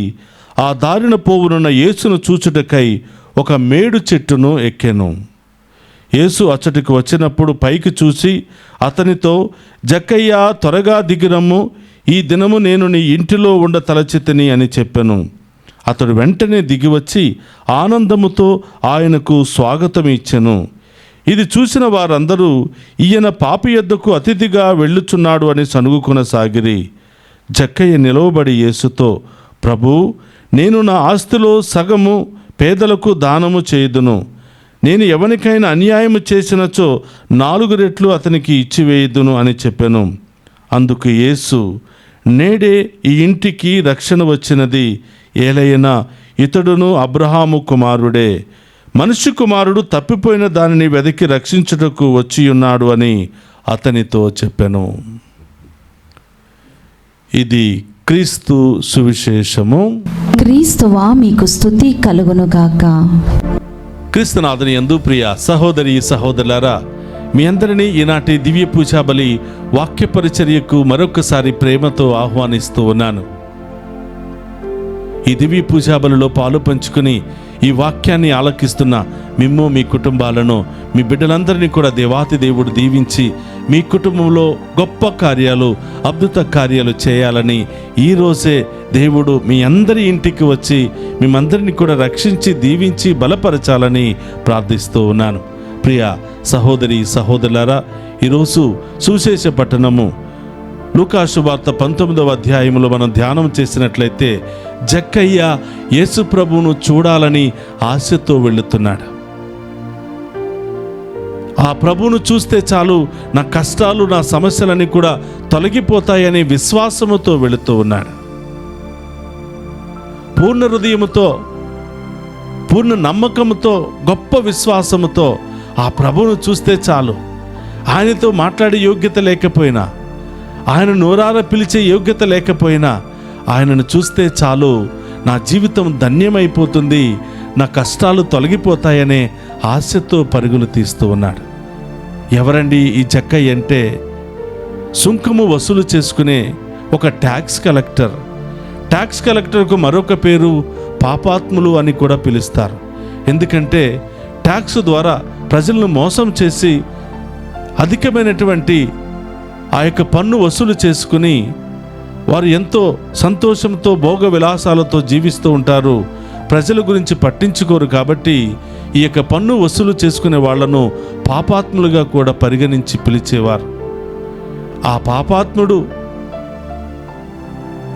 ఆ దారిన పోవునున్న యేసును చూచుటకై ఒక మేడు చెట్టును ఎక్కెను. యేసు అచ్చటికి వచ్చినప్పుడు పైకి చూసి అతనితో, జక్కయ్యా, త్వరగా దిగిరమ్ము, ఈ దినము నేను నీ ఇంటిలో ఉండ తలచితిని అని చెప్పెను. అతడు వెంటనే దిగివచ్చి ఆనందముతో ఆయనకు స్వాగతం ఇచ్చెను. ఇది చూసిన వారందరూ ఈయన పాపి యొద్దకు అతిథిగా వెళ్ళుచున్నాడు అని సనుగుకొనసాగిరి. జక్కయ్య నిలవబడి యేసుతో, ప్రభూ, నేను నా ఆస్తిలో సగము పేదలకు దానము చేయుదును. నేను ఎవరికైనా అన్యాయము చేసినచో 4 రెట్లు అతనికి ఇచ్చివేయుదును అని చెప్పెను. అందుకు యేసు, నేడే ఈ ఇంటికి రక్షణ వచ్చినది. ఏలైనా ఇతడును అబ్రహాము కుమారుడే. మనుష్య కుమారుడు తప్పిపోయిన దానిని వెదకి రక్షించుటకు వచ్చియున్నాడు అని అతనితో చెప్పెను. ఇది క్రీస్తు సువిశేషము. క్రీస్తువా మీకు స్తుతి కలుగునుగాక. క్రీస్తునాథుని యందు ప్రియ సహోదరి సహోదరులారా, మీ అందరినీ ఈనాటి దివ్య పూజాబలి వాక్య పరిచర్యకు మరొకసారి ప్రేమతో ఆహ్వానిస్తూ ఉన్నాను. ఈ దివ్య పూజాబలిలో పాలు పంచుకుని ఈ వాక్యాన్ని ఆలకిస్తున్న మిమ్ము, మీ కుటుంబాలను, మీ బిడ్డలందరినీ కూడా దేవాతి దేవుడు దీవించి మీ కుటుంబంలో గొప్ప కార్యాలు, అద్భుత కార్యాలు చేయాలని ఈరోజే దేవుడు మీ అందరి ఇంటికి వచ్చి మిమ్మందరినీ కూడా రక్షించి దీవించి బలపరచాలని ప్రార్థిస్తూ ఉన్నాను. ప్రియ సహోదరి సహోదరులారా, ఈరోజు సువిశేష పట్టణము లూకా శుభవార్త 19వ అధ్యాయంలో మనం ధ్యానం చేసినట్లయితే జక్కయ్య యేసు ప్రభువును చూడాలని ఆశతో వెళుతున్నాడు. ఆ ప్రభువును చూస్తే చాలు నా కష్టాలు, నా సమస్యలన్నీ కూడా తొలగిపోతాయనే విశ్వాసముతో వెళుతూ ఉన్నాడు. పూర్ణ హృదయముతో, పూర్ణ నమ్మకముతో, గొప్ప విశ్వాసముతో ఆ ప్రభువును చూస్తే చాలు. ఆయనతో మాట్లాడే యోగ్యత లేకపోయినా, ఆయన నోరార పిలిచే యోగ్యత లేకపోయినా, ఆయనను చూస్తే చాలు నా జీవితం ధన్యమైపోతుంది, నా కష్టాలు తొలగిపోతాయనే ఆశతో పరుగులు తీస్తూ ఉన్నాడు. ఎవరండి ఈ జక్కయ్య అంటే? సుంకము వసూలు చేసుకునే ఒక ట్యాక్స్ కలెక్టర్. ట్యాక్స్ కలెక్టర్కు మరొక పేరు పాపాత్ములు అని కూడా పిలుస్తారు. ఎందుకంటే ట్యాక్స్ ద్వారా ప్రజలను మోసం చేసి అధికమైనటువంటి ఆ యొక్క పన్ను వసూలు చేసుకుని వారు ఎంతో సంతోషంతో భోగ విలాసాలతో జీవిస్తూ ఉంటారు. ప్రజల గురించి పట్టించుకోరు. కాబట్టి ఈ యొక్క పన్ను వసూలు చేసుకునే వాళ్లను పాపాత్ములుగా కూడా పరిగణించి పిలిచేవారు. ఆ పాపాత్ముడు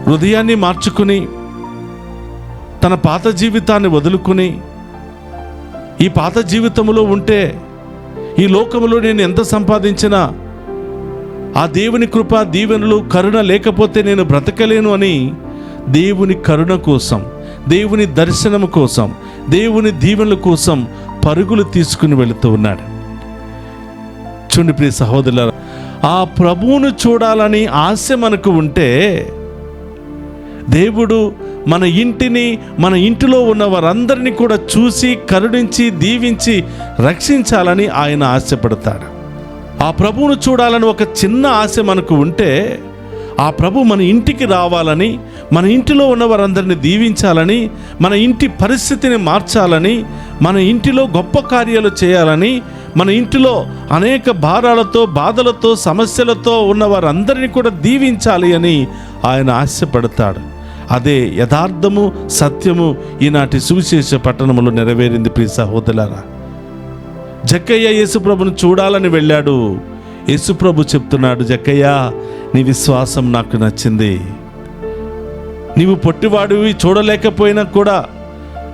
హృదయాన్ని మార్చుకుని తన పాత జీవితాన్ని వదులుకుని, ఈ పాత జీవితంలో ఉంటే ఈ లోకంలో నేను ఎంత సంపాదించినా ఆ దేవుని కృప, దీవెనలు, కరుణ లేకపోతే నేను బ్రతకలేను అని దేవుని కరుణ కోసం, దేవుని దర్శనం కోసం, దేవుని దీవెనల కోసం పరుగులు తీసుకుని వెళుతూ ఉన్నాడు. చూడండి ప్రియ సహోదరులారా, ఆ ప్రభువును చూడాలని ఆశ మనకు ఉంటే దేవుడు మన ఇంటిని, మన ఇంటిలో ఉన్న వారందరినీ కూడా చూసి కరుణించి దీవించి రక్షించాలని ఆయన ఆశపడతాడు. ఆ ప్రభువును చూడాలని ఒక చిన్న ఆశ మనకు ఉంటే ఆ ప్రభు మన ఇంటికి రావాలని, మన ఇంటిలో ఉన్న వారందరినీ దీవించాలని, మన ఇంటి పరిస్థితిని మార్చాలని, మన ఇంటిలో గొప్ప కార్యాలు చేయాలని, మన ఇంటిలో అనేక భారాలతో, బాధలతో, సమస్యలతో ఉన్న వారందరినీ కూడా దీవించాలి అని ఆయన ఆశపడతాడు. అదే యథార్థము, సత్యము ఈనాటి సువిశేష పట్టణంలో నెరవేరింది. ప్రియ సహోదరులారా, జక్కయ్య యేసుప్రభును చూడాలని వెళ్ళాడు. యేసుప్రభు చెప్తున్నాడు, జక్కయ్య నీ విశ్వాసం నాకు నచ్చింది. నీవు పొట్టివాడివి, చూడలేకపోయినా కూడా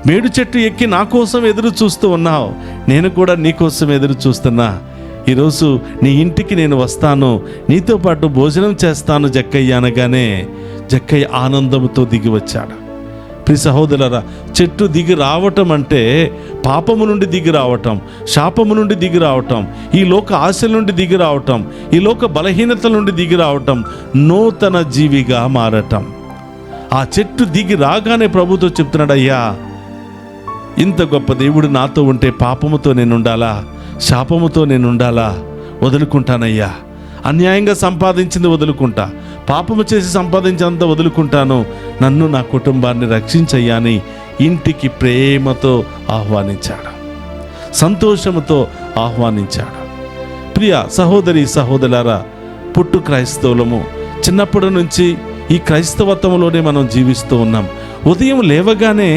మేడు చెట్టు ఎక్కి నా కోసం ఎదురు చూస్తూ ఉన్నావు. నేను కూడా నీ కోసం ఎదురు చూస్తున్నా. ఈరోజు నీ ఇంటికి నేను వస్తాను, నీతో పాటు భోజనం చేస్తాను జక్కయ్య అనగానే జక్కయ్య ఆనందంతో దిగి వచ్చాడు. ప్రియ సహోదరులారా, చెట్టు దిగి రావటం అంటే పాపము నుండి దిగి రావటం, శాపము నుండి దిగి రావటం, ఈ లోక ఆశల నుండి దిగి రావటం, ఈ లోక బలహీనతల నుండి దిగి రావటం, నూతన జీవిగా మారటం. ఆ చెట్టు దిగి రాగానే ప్రభుతో చెప్తున్నాడు, అయ్యా ఇంత గొప్ప దేవుడు నాతో ఉంటే పాపముతో నేనుండాలా, శాపముతో నేనుండాలా? వదులుకుంటానయ్యా. అన్యాయంగా సంపాదించింది వదులుకుంటా, పాపము చేసి సంపాదించినంత వదులుకుంటాను. నన్ను, నా కుటుంబాన్ని రక్షించయ్యా అని ఇంటికి ప్రేమతో ఆహ్వానించాడు, సంతోషముతో ఆహ్వానించాడు. ప్రియ సహోదరి సహోదరులారా, పుట్టు క్రైస్తవులము, చిన్నప్పటి నుంచి ఈ క్రైస్తవత్వంలోనే మనం జీవిస్తూ ఉన్నాం. ఉదయం లేవగానే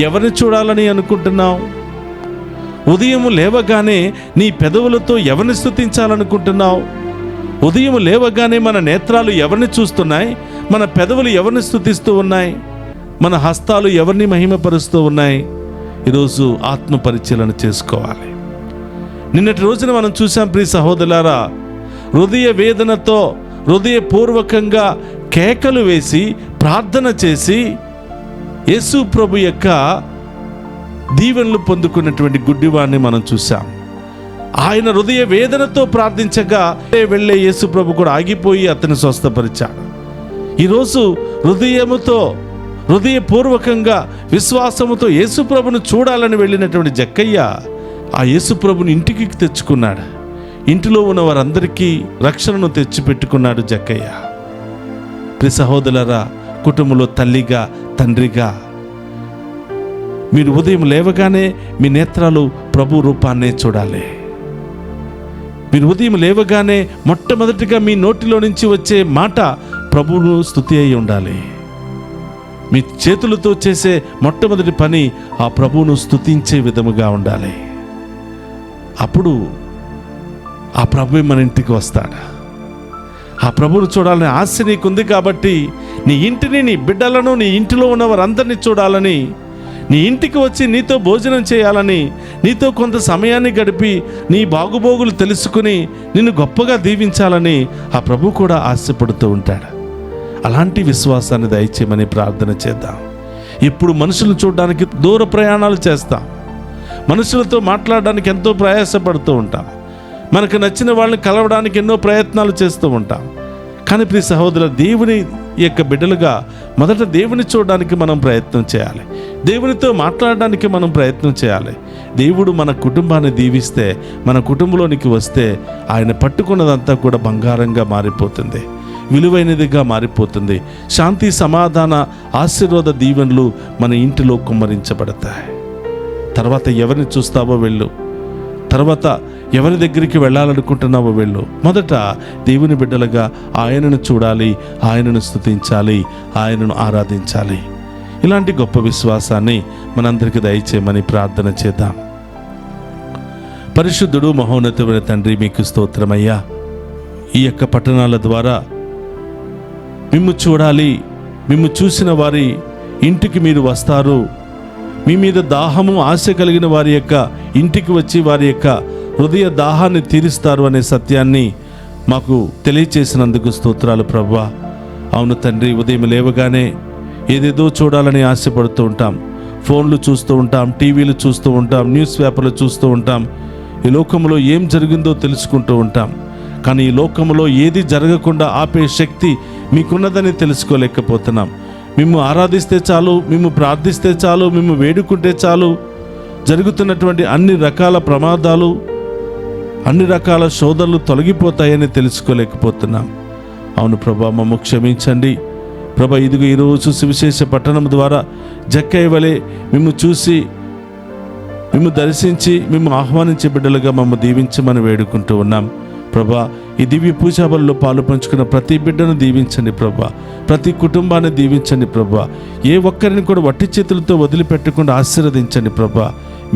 ఎవరిని చూడాలని అనుకుంటున్నావు? ఉదయం లేవగానే నీ పెదవులతో ఎవరిని స్తుతించాలనుకుంటున్నావు? ఉదయం లేవగానే మన నేత్రాలు ఎవరిని చూస్తున్నాయి? మన పెదవులు ఎవరిని స్తుతిస్తూ ఉన్నాయి? మన హస్తాలు ఎవరిని మహిమపరుస్తూ ఉన్నాయి? ఈరోజు ఆత్మ పరిశీలన చేసుకోవాలి. నిన్నటి రోజున మనం చూసాం ప్రియ సహోదరులారా, హృదయ వేదనతో, హృదయపూర్వకంగా కేకలు వేసి ప్రార్థన చేసి యేసు ప్రభు యొక్క దీవెనలు పొందుకున్నటువంటి గుడ్డివాడిని మనం చూసాం. ఆయన హృదయ వేదనతో ప్రార్థించగా వెళ్ళే యేసు ప్రభు కూడా ఆగిపోయి అతన్ని స్వస్థపరిచాడు. ఈరోజు హృదయముతో, హృదయపూర్వకంగా, విశ్వాసముతో యేసు ప్రభును చూడాలని వెళ్ళినటువంటి జక్కయ్య ఆ యేసు ప్రభుని ఇంటికి తెచ్చుకున్నాడు. ఇంటిలో ఉన్న వారందరికీ రక్షణను తెచ్చిపెట్టుకున్నాడు జక్కయ్య. ప్రియ సహోదరులారా, కుటుంబంలో తల్లిగా, తండ్రిగా మీరు ఉదయం లేవగానే మీ నేత్రాలు ప్రభు రూపాన్నే చూడాలి. మీరు ఉదయం లేవగానే మొట్టమొదటిగా మీ నోటిలో నుంచి వచ్చే మాట ప్రభువును స్తుతి అయి ఉండాలి. మీ చేతులతో చేసే మొట్టమొదటి పని ఆ ప్రభువును స్తుతించే విధముగా ఉండాలి. అప్పుడు ఆ ప్రభువే మన ఇంటికి వస్తాడు. ఆ ప్రభువును చూడాలని ఆశ నీకుంది కాబట్టి నీ ఇంటిని, నీ బిడ్డలను, నీ ఇంటిలో ఉన్న వారందరినీ చూడాలని, నీ ఇంటికి వచ్చి నీతో భోజనం చేయాలని, నీతో కొంత సమయాన్ని గడిపి నీ బాగుబోగులు తెలుసుకుని నిన్ను గొప్పగా దీవించాలని ఆ ప్రభు కూడా ఆశపడుతూ ఉంటాడు. అలాంటి విశ్వాసాన్ని దయచేయమని ప్రార్థన చేద్దాం. ఇప్పుడు మనుషులను చూడడానికి దూర ప్రయాణాలు చేస్తాం, మనుషులతో మాట్లాడడానికి ఎంతో ప్రయాసపడుతూ ఉంటాం, మనకు నచ్చిన వాళ్ళని కలవడానికి ఎన్నో ప్రయత్నాలు చేస్తూ ఉంటాం. కానీ ప్రియ సహోదరుల, దేవుని యొక్క బిడ్డలుగా మొదట దేవుని చూడడానికి మనం ప్రయత్నం చేయాలి, దేవునితో మాట్లాడడానికి మనం ప్రయత్నం చేయాలి. దేవుడు మన కుటుంబాన్ని దీవిస్తే, మన కుటుంబంలోనికి వస్తే ఆయన పట్టుకున్నదంతా కూడా బంగారంగా మారిపోతుంది, విలువైనదిగా మారిపోతుంది. శాంతి, సమాధాన, ఆశీర్వాద దీవెనలు మన ఇంటిలో కుమ్మరించబడతాయి. తర్వాత ఎవరిని చూస్తావో వెళ్ళు, తర్వాత ఎవరి దగ్గరికి వెళ్ళాలనుకుంటున్నావో వెళ్ళు. మొదట దేవుని బిడ్డలుగా ఆయనను చూడాలి, ఆయనను స్తుతించాలి, ఆయనను ఆరాధించాలి. ఇలాంటి గొప్ప విశ్వాసాన్ని మనందరికీ దయచేయమని ప్రార్థన చేద్దాం. పరిశుద్ధుడు, మహోన్నతమైన తండ్రి, మీకు స్తోత్రమయ్యా. ఈ యొక్క పట్టణాల ద్వారా మిమ్ము చూడాలి, మిమ్ము చూసిన వారి ఇంటికి మీరు వస్తారు, మీ మీద దాహము, ఆశ కలిగిన వారి యొక్క ఇంటికి వచ్చి వారి యొక్క హృదయ దాహాన్ని తీరుస్తారు అనే సత్యాన్ని మాకు తెలియచేసినందుకు స్తోత్రాలు ప్రభువా. అవును తండ్రి, ఉదయం లేవగానే ఏదేదో చూడాలని ఆశపడుతూ ఉంటాం. ఫోన్లు చూస్తూ ఉంటాం, టీవీలు చూస్తూ ఉంటాం, న్యూస్ పేపర్లు చూస్తూ ఉంటాం. ఈ లోకంలో ఏం జరిగిందో తెలుసుకుంటూ ఉంటాం. కానీ ఈ లోకంలో ఏది జరగకుండా ఆపే శక్తి మీకున్నదని తెలుసుకోలేకపోతున్నాం. మేము ఆరాధిస్తే చాలు, మేము ప్రార్థిస్తే చాలు, మేము వేడుకుంటే చాలు, జరుగుతున్నటువంటి అన్ని రకాల ప్రమాదాలు, అన్ని రకాల శోధనలు తొలగిపోతాయని తెలుసుకోలేకపోతున్నాం. అవును ప్రభా, మమ్మ క్షమించండి ప్రభా. ఇదిగో ఈరోజు సువిశేష పట్టణం ద్వారా జక్కయ్య వలె మేము చూసి, మేము దర్శించి, మేము ఆహ్వానించే బిడ్డలుగా మమ్మ దీవించమని వేడుకుంటూ ఉన్నాం ప్రభా. ఈ దివ్య పూజాబల్లో పాలు పంచుకున్న ప్రతి బిడ్డను దీవించండి ప్రభా. ప్రతి కుటుంబాన్ని దీవించండి ప్రభా. ఏ ఒక్కరిని కూడా వట్టి చేతులతో వదిలిపెట్టకుండా ఆశీర్వదించండి ప్రభా.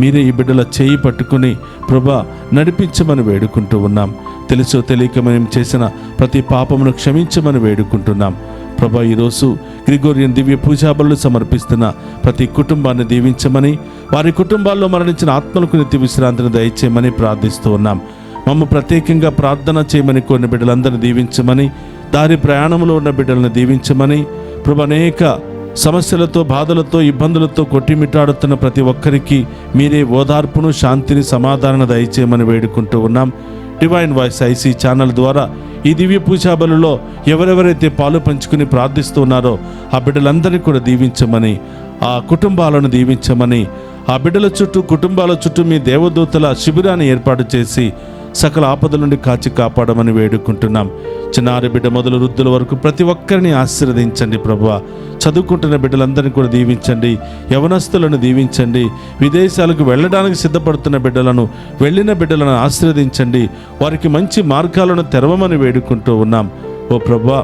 మీరే ఈ బిడ్డల చేయి పట్టుకుని ప్రభా నడిపించమని వేడుకుంటూ ఉన్నాం. తెలుసో తెలియక మేము చేసిన ప్రతి పాపమును క్షమించమని వేడుకుంటున్నాం ప్రభా. ఈరోజు గ్రిగోరియన్ దివ్య పూజాబలు సమర్పిస్తున్న ప్రతి కుటుంబాన్ని దీవించమని, వారి కుటుంబాల్లో మరణించిన ఆత్మలకు నిత్య విశ్రాంతిని దయచేయమని ప్రార్థిస్తూ ఉన్నాం. మమ్మ ప్రత్యేకంగా ప్రార్థన చేయమని కొన్ని బిడ్డలందరినీ దీవించమని, దారి ప్రయాణంలో ఉన్న బిడ్డలను దీవించమని ప్రభు. అనేక సమస్యలతో, బాధలతో, ఇబ్బందులతో కొట్టిమిట్టాడుతున్న ప్రతి ఒక్కరికి మీరే ఓదార్పును, శాంతిని, సమాధానం దయచేయమని వేడుకుంటూ ఉన్నాం. డివైన్ వాయిస్ ఐసీ ఛానల్ ద్వారా ఈ దివ్య పూజాబలులో ఎవరెవరైతే పాలు పంచుకుని ప్రార్థిస్తున్నారో ఆ బిడ్డలందరినీ కూడా దీవించమని, ఆ కుటుంబాలను దీవించమని, ఆ బిడ్డల చుట్టూ, కుటుంబాల చుట్టూ మీ దేవదూతల శిబిరాన్ని ఏర్పాటు చేసి సకల ఆపదల నుండి కాచి కాపాడమని వేడుకుంటున్నాం. చిన్నారి బిడ్డ మొదలు వృద్ధుల వరకు ప్రతి ఒక్కరిని ఆశీర్వదించండి ప్రభువా. చదువుకుంటున్న బిడ్డలందరినీ కూడా దీవించండి, యవనస్తులను దీవించండి, విదేశాలకు వెళ్ళడానికి సిద్ధపడుతున్న బిడ్డలను, వెళ్ళిన బిడ్డలను ఆశీర్వదించండి, వారికి మంచి మార్గాలను తెరవమని వేడుకుంటూ ఉన్నాం. ఓ ప్రభువా,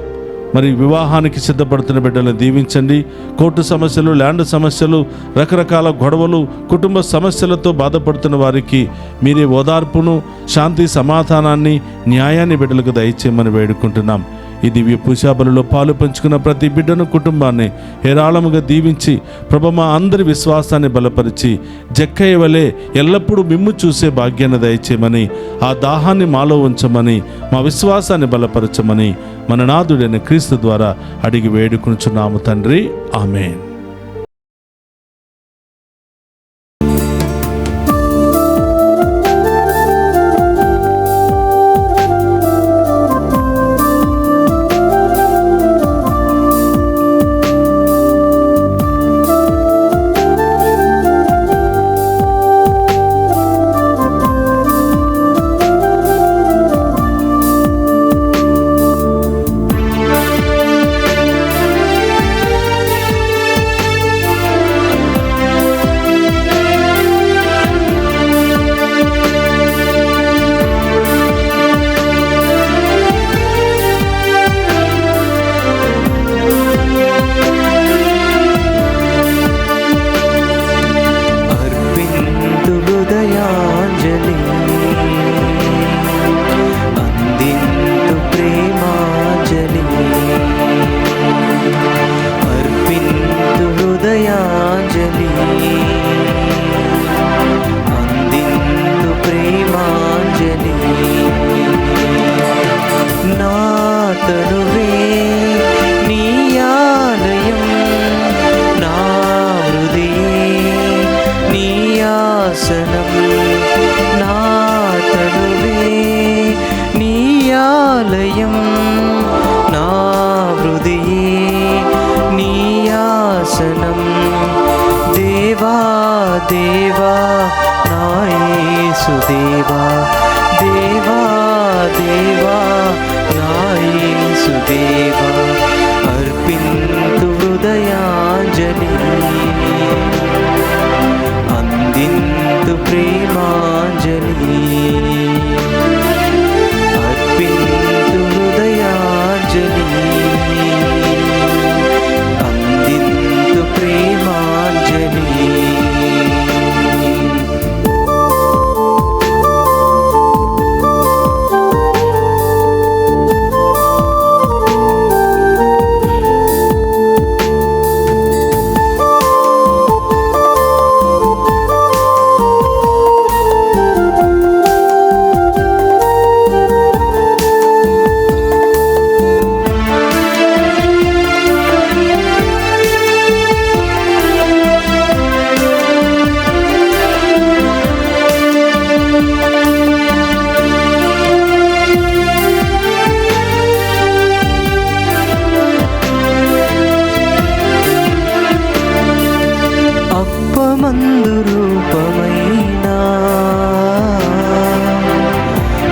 మరి వివాహానికి సిద్ధపడుతున్న బిడ్డలను దీవించండి. కోర్టు సమస్యలు, ల్యాండ్ సమస్యలు, రకరకాల గొడవలు, కుటుంబ సమస్యలతో బాధపడుతున్న వారికి మీరే ఓదార్పును, శాంతి, సమాధానాన్ని, న్యాయాన్ని బిడ్డలకు దయచేయమని వేడుకుంటున్నాం. ఈ దివ్య పూజాబలులో పాలు పంచుకున్న ప్రతి బిడ్డను, కుటుంబాన్ని హేరాళముగా దీవించి ప్రభు మా అందరి విశ్వాసాన్ని బలపరిచి జక్కయ్య వలె ఎల్లప్పుడూ మిమ్ము చూసే భాగ్యాన్ని దయచేయమని, ఆ దాహాన్ని మాలో ఉంచమని, మా విశ్వాసాన్ని బలపరచమని మన నాథుడైన క్రీస్తు ద్వారా అడిగి వేడుకుంటున్నాము తండ్రి. ఆమేన్. దేవా దేవా నా యేసుదేవా, దేవా దేవా నా యేసుదేవా, అర్పింతు హృదయాంజలి, అందింతు ప్రేమాంజలి, అర్పింతు హృదయాంజలి, అందింతు ప్రేమాంజలి.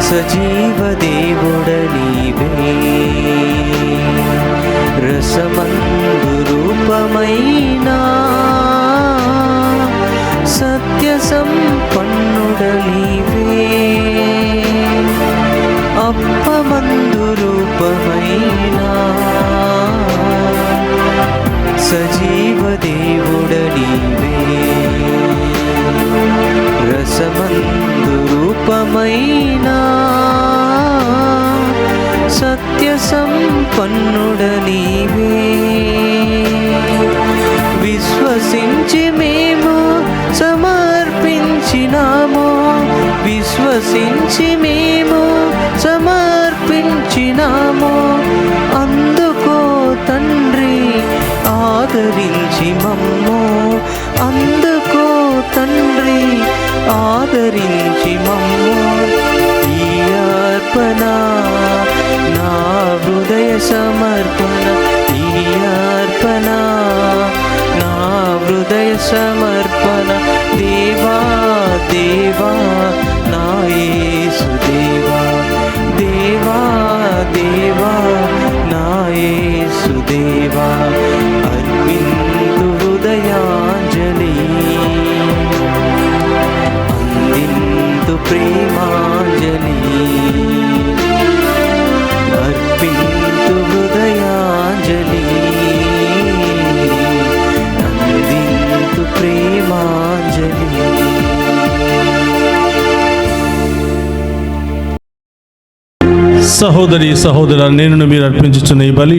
సజీవ దేవుడ నీవే రసమందు రూపమైన సత్య సంపన్నుడ నీవే అప్పమందు రూపమైన సజీవ దేవుడ నీవే రసమందు రూపమైన సత్య సంపన్నుడ నీవే విశ్వసించి మేము సమర్పించినాము విశ్వసించి మేము సమర్పించినాము అందుకో తండ్రి ఆదరించి మమ్ము అందుకో తండ్రి ఆదరించి మమ్ము ఈ అర్పణ నా హృదయ సమర్పణ ఈ అర్పణ నా హృదయ సమర్పణ దేవా దేవా నా యేసు దేవా దేవా దేవా నా యేసు దేవా అర్పింతు హృదయాంజలి అందింతు ప్రేమాంజలి అర్పింతు హృదయాంజలి అందింతు ప్రేమాంజలి. సహోదరి సహోదర నేను మీరు అర్పించుచున్న ఈ బలి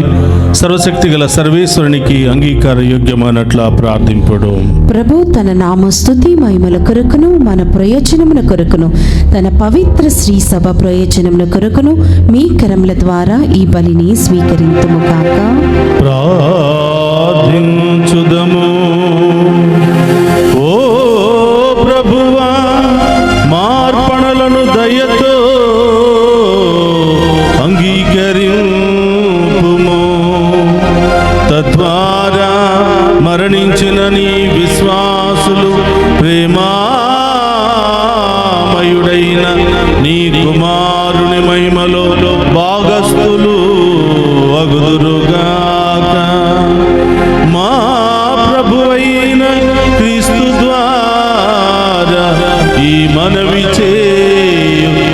సర్వశక్తి గల సర్వేశ్వరునికి అంగీకార యోగ్యమైనట్లా ప్రార్థింపుడు. ప్రభు తన నామ స్తుతి మహిమల కొరకును మన ప్రయోజనముల కొరకును తన పవిత్ర శ్రీ సభ ప్రయోజనముల కొరకును మీ కరముల ద్వారా ఈ బలిని స్వీకరింతుము కాక. ప్రార్థించుదము. ఓ ప్రభువా మార్పణలను దయతో అంగీకరింపుము. తద్వారా మరణించిన నీ విశ్వాసులు ప్రేమామయుడైన నీ కుమారుని మహిమలో భాగస్థులు అగుదురుగాక. మా ప్రభువైన క్రీస్తు ద్వారా ఈ మనవి చేయుచున్నాము.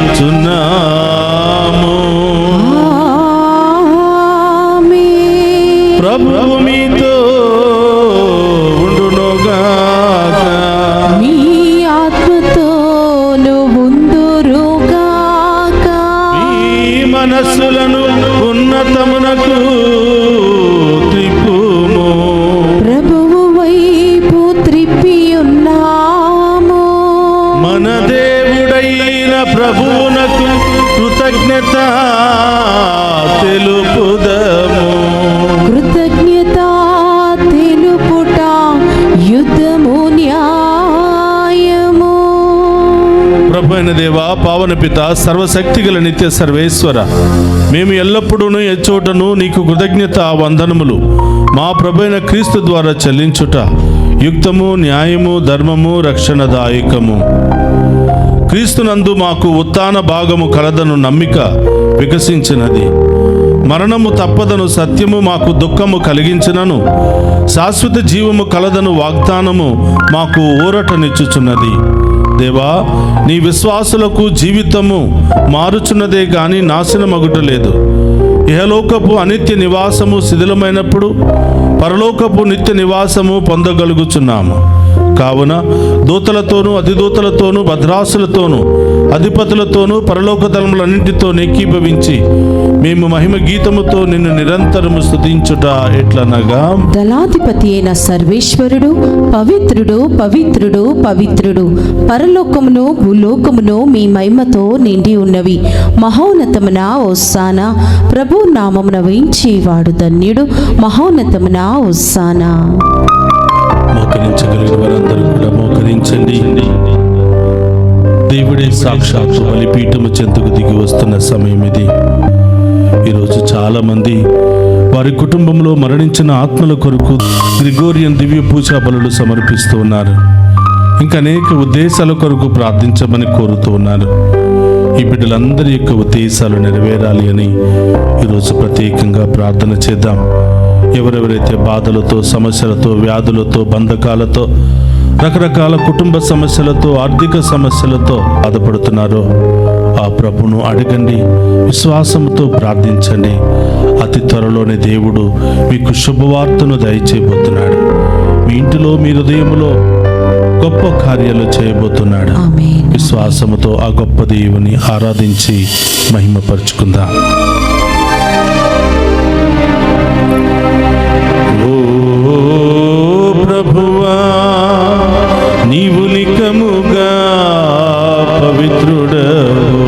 ప్రభువు మీతో ఉండునుగాక. మీ ఆత్మతోను ఉందురుగాక. మీ మనస్సులను ఉన్నతమునకు త్రిప్పుము. ప్రభువు వైపు త్రిప్పి ఉన్నాము. మన దేవుడైన ప్రభువునకు కృతజ్ఞత తెలుపుదము. కృతజ్ఞత తెలుపుట యుద్ధము న్యాయము. ప్రభు అయిన దేవ, పావన పిత, సర్వశక్తి గల నిత్య సర్వేశ్వర, మేము ఎల్లప్పుడూ ఎచ్చోటను నీకు కృతజ్ఞత వందనములు మా ప్రభు అయిన క్రీస్తు ద్వారా చెల్లించుట యుక్తము, న్యాయము, ధర్మము, రక్షణదాయకము. క్రీస్తునందు మాకు ఉత్థాన భాగము కలదను నమ్మిక వికసించినది. మరణము తప్పదను సత్యము మాకు దుఃఖము కలిగించినను శాశ్వత జీవము కలదను వాగ్దానము మాకు ఊరటనిచ్చుచున్నది. దేవా, నీ విశ్వాసులకు జీవితము మారుచున్నదే గాని నాశనమగుటలేదు. ఇహలోకపు అనిత్య నివాసము శిథిలమైనప్పుడు పరలోకపు నిత్య నివాసము పొందగలుగుచున్నాము. కావున దూతలతోనూ అధిదూతలతోనూ భద్రాసులతోనూ అధిపతులతోనూ పరలోక తలములన్నింటితో ఏకీభవించి మేము మహిమ గీతముతో నిన్ను నిరంతరము స్తుతించుట ఎట్లనగా, దళాధిపతి అయిన సర్వేశ్వరుడు పవిత్రుడు పవిత్రుడు పవిత్రుడు, పరలోకమును భూలోకమును మీ మహిమతో నిండి ఉన్నవి. మహోన్నతమున హోసానా, ప్రభు నామమున వేయించేవాడు ధన్యుడు. మహోన్నతమున హోసానా. మోకరించగలిగిన వారందరూ కూడా మోకరించండి. దేవుడే సాక్షాత్తు బలిపీఠము చెంతకు దిగి వస్తున్న సమయం ఇది. ఈరోజు చాలామంది వారి కుటుంబంలో మరణించిన ఆత్మల కొరకు గ్రిగోరియన్ దివ్య పూజా బలులు సమర్పిస్తూ ఉన్నారు. ఇంకా అనేక ఉద్దేశాల కొరకు ప్రార్థించమని కోరుతూ ఉన్నారు. ఈ బిడ్డలందరి యొక్క ఉద్దేశాలు నెరవేరాలి అని ఈరోజు ప్రత్యేకంగా ప్రార్థన చేద్దాం. ఎవరెవరైతే బాధలతో, సమస్యలతో, వ్యాధులతో, బంధకాలతో, రకరకాల కుటుంబ సమస్యలతో, ఆర్థిక సమస్యలతో బాధపడుతున్నారో ఆ ప్రభును అడగండి, విశ్వాసంతో ప్రార్థించండి. అతి త్వరలోనే దేవుడు మీకు శుభవార్తను దయచేయబోతున్నాడు. మీ ఇంటిలో, మీ హృదయంలో గొప్ప కార్యాలు చేయబోతున్నాడు. ఆమేన్. విశ్వాసముతో ఆ గొప్ప దేవుని ఆరాధించి మహిమపరుచుకుందాం. ఓ ప్రభువా, నీవు నికముగా పవిత్రుడవు,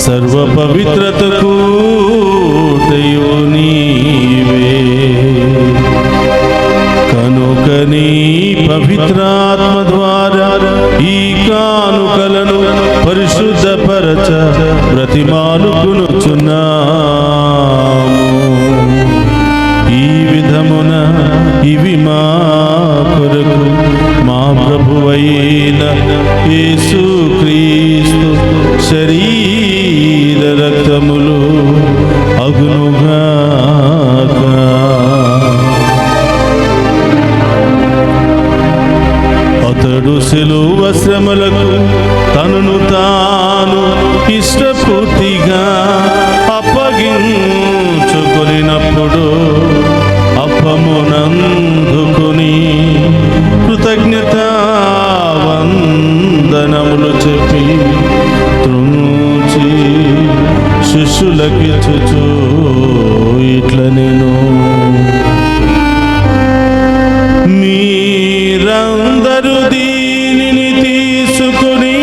సర్వ పవిత్రతకు దైవము నీవే. కనుక నీ పవిత్రాత్మ ద్వారా ఈ కానుకలను పరిశుద్ధపరచ బ్రతిమాలుకొనుచున్నాము. ఈ విధమున ఇవి మా కొరకు మా ప్రభువైన యేసుక్రీస్తు శరీర రక్తములు అగునుగాక. అతడు శిలువ శ్రమలకు తనను తాను ఇష్టపూర్తిగా అప్పగించుకొనినప్పుడు అప్పమునందుకొని కృతజ్ఞతా వందనములు చెప్పి త్రుంచి శిష్యులకిచ్చుచు ఇట్లనెను, మీరందరూ దీనిని తీసుకుని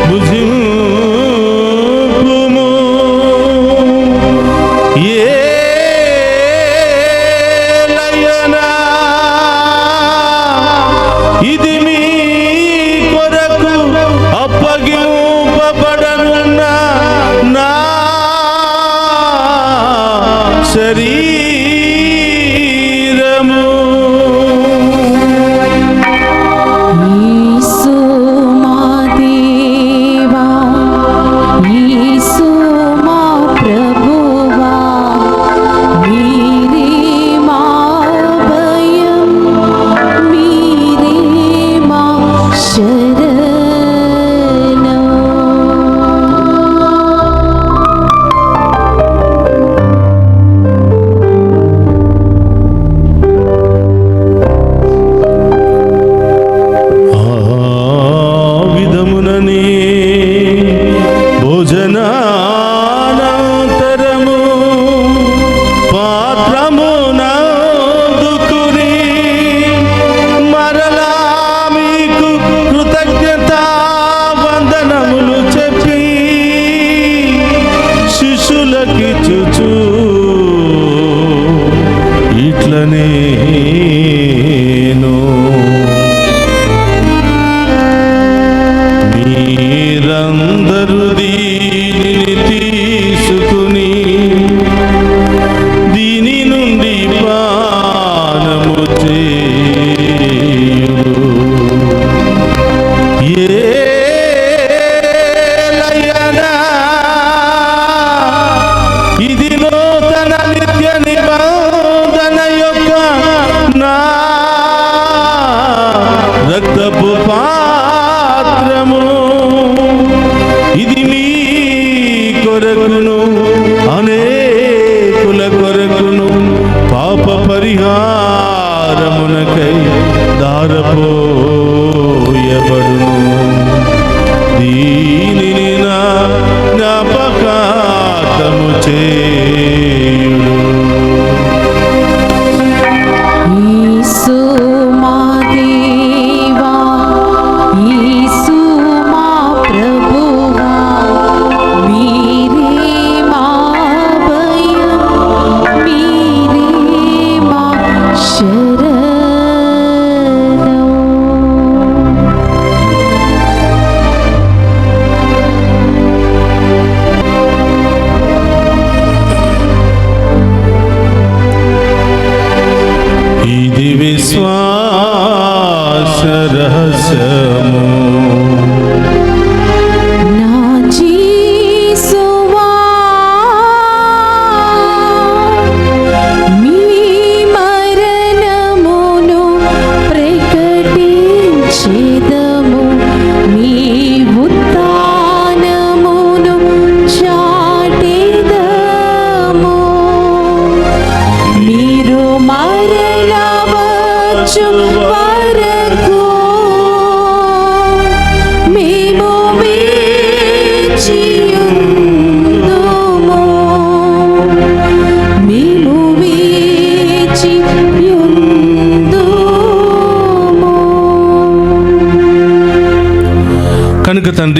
భుజింపుము. ఏలయనా ఇది మీ కొరకు అప్పగింపబడనున్న నా శరీరము. యేసు మా దేవా, యేసు మా ప్రభువా, మీరే మా భయం, మీరే మా శరణం. ఆ విధముననే భోజనానంతరము పాత్రమునందుకుని మరలా మీకు కృతజ్ఞతా వందనములు చెప్పి శిష్యులకిచ్చుచు ఇట్లనేను, మీరందరూ దీనిని తీసుకుని దీని నుండి పానము చేయుడు. ఏలయనా ఇది నూతన నిత్య నిబంధన యొక్క నా రక్తపు పాత్రము. ఇది మీ కొరకును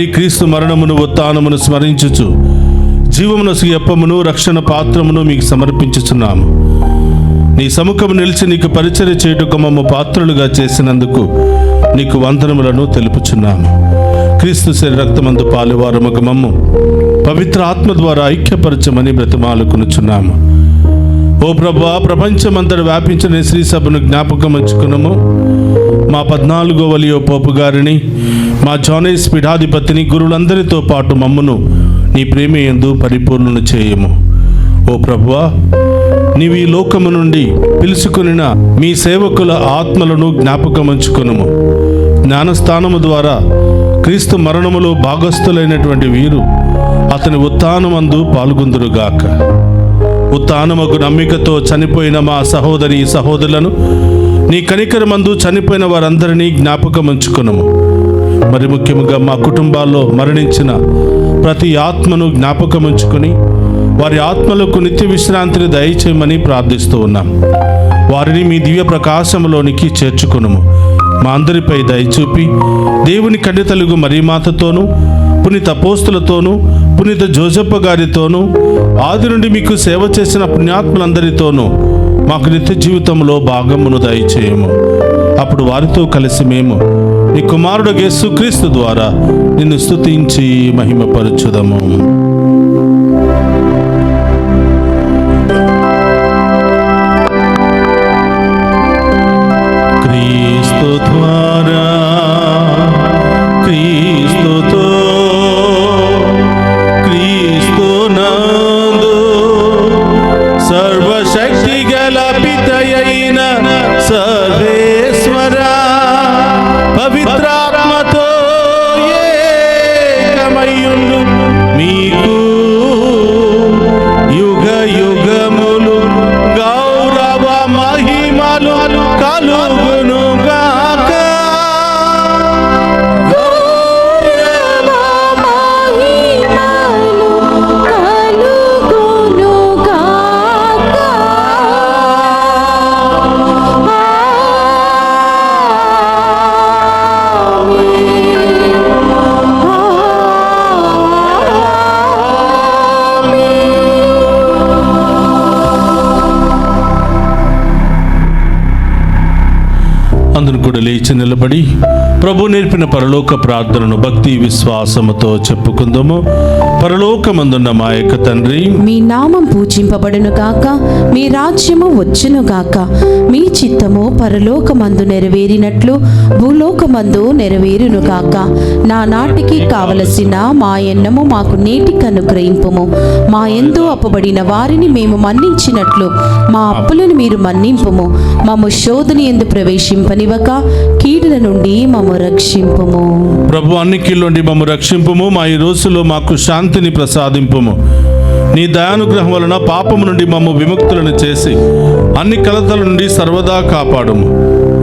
మరి క్రీస్తు మరణమును ఉత్థానమును స్మరించుచు జీవమునసు ఎప్పమును రక్షణ పాత్రమును మీకు సమర్పించుచున్నాము. నీ సముఖము నిలిచి నీకు పరిచర్య చేయుటకు మమ్ము పాత్రలుగా చేసినందుకు నీకు వందనములను తెలుపుచున్నాము. క్రీస్తు శరీర రక్తమందు పాలువారముగ మమ్ము పవిత్ర ఆత్మ ద్వారా ఐక్యపరచమని బ్రతిమాలుకొనుచున్నాము. ఓ ప్రభువా, ప్రపంచమంతటా వ్యాపించిన శ్రీ సభను జ్ఞాపకం ఉంచుకున్నాము. మా 14వ వలియో పోపు గారిని, మా జోనేస్ పీఠాధిపతిని, గురువులందరితో పాటు మమ్మను నీ ప్రేమయందు పరిపూర్ణను చేయము. ఓ ప్రభువా, నీవు ఈ లోకము నుండి పిలుచుకొనిన మీ సేవకుల ఆత్మలను జ్ఞాపకం ఉంచుకొనుము. జ్ఞానస్థానము ద్వారా క్రీస్తు మరణములో భాగస్థులైనటువంటి వీరు అతని ఉత్థానమందు పాల్గొందురుగాక. ఉత్థానముకు నమ్మికతో చనిపోయిన మా సహోదరి సహోదరులను నీ కనికరమందు చనిపోయిన వారందరినీ జ్ఞాపకం ఉంచుకొనుము. మరి ముఖ్యంగా మా కుటుంబాల్లో మరణించిన ప్రతి ఆత్మను జ్ఞాపకం ఉంచుకొని వారి ఆత్మలకు నిత్య విశ్రాంతిని దయచేయమని ప్రార్థిస్తూ ఉన్నాం. వారిని మీ దివ్య ప్రకాశంలోనికి చేర్చుకొనుము. మా అందరిపై దయచూపి దేవుని కన్యతలుగు మరియమాతతోనూ, పునీత అపోస్తులతోనూ, పునీత జోజప్ప గారితోనూ, ఆది నుండి మీకు సేవ చేసిన పుణ్యాత్ములందరితోనూ మాకు నిత్య జీవితంలో భాగమును దయచేయము. అప్పుడు వారితో కలిసి మేము నీ కుమారుడు యేసుక్రీస్తు ద్వారా నిన్ను స్తుతించి మహిమపరచుదము. క్రీస్తు ద్వారా, క్రీస్తుతో, క్రీస్తునందు సర్వశక్తి గల పితయైన సర్వేశ్వర పవిత్రాత్మతో ఏకమయ్యుండు మీకు యుగ యుగములు గౌరవ మహిమలు కలుగును గాక. అందును కూడా లేచి నిలబడి ప్రభు నేర్పిన పరలోక ప్రార్థనను భక్తి విశ్వాసముతో చెప్పుకుందాము. పరలోకమందున్న మా యొక్క తండ్రి, మీ నామం పూజింపబడును గాక, మీ రాజ్యము వచ్చును గాక, మీ చిత్తము పరలోకమందు నెరవేరినట్లు భూలోకమందు నెరవేరును గాక. నా నాటికి కావలసిన మా ఎన్నము మాకు నేటికి అనుగ్రహింపుము. మా యందు అప్పబడిన వారిని మేము మన్నించినట్లు మా అప్పులను మీరు మన్నింపుము. మమ్ము శోధన యందు ప్రవేశింపనివ్వక కీడుల నుండి మమ్ము రక్షింపుము. ప్రభు అన్ని కీళ్ళ నుండి మమ్ము రక్షింపుము. మా ఈ రోజుల్లో మాకు శాంతిని ప్రసాదింపుము. నీ దయానుగ్రహం వలన పాపము నుండి మమ్ము విముక్తులను చేసి అన్ని కలతల నుండి సర్వదా కాపాడుము.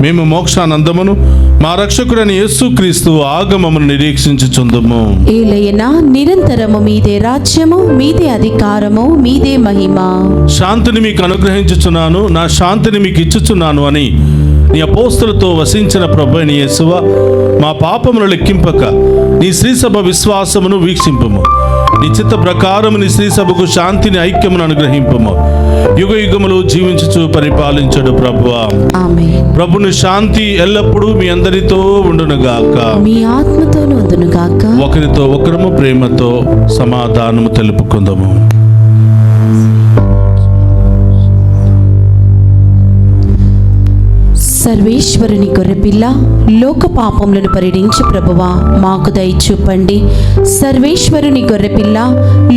మేము మోక్షానందమును మా రక్షకుడైన యేసుక్రీస్తు ఆగమమును నిరీక్షించుచుందుము. ఏలయనా నిరంతరము మీదే రాజ్యము, మీదే అధికారము, మీదే మహిమ. శాంతిని మీకు అనుగ్రహించుచున్నాను, నా శాంతిని మీకు ఇచ్చుచున్నాను అని నీ అపోస్తలతో వసించిన ప్రభువైన యేసువ, మా పాపమును లెక్కింపక నీ శ్రీసభ విశ్వాసమును వీక్షింపుము. నీ చిత్త ప్రకారము నీ శ్రీసభకు శాంతిని ఐక్యమును అనుగ్రహింపుము. యుగ యుగములు జీవించుచు పరిపాలించడు ప్రభువా. ఆమేన్. ప్రభుని శాంతి ఎల్లప్పుడూ మీ అందరితో ఉండునుగాక. మీ ఆత్మతోను ఉండును గాక. ఒకరితో ఒకరము ప్రేమతో సమాధానము తెలుపుకుందాము. సర్వేశ్వరుని గొర్రెపిల్ల, లోక పాపములను పరిడించి ప్రభువా మాకు దయ చూపండి. సర్వేశ్వరుని గొర్రెపిల్ల,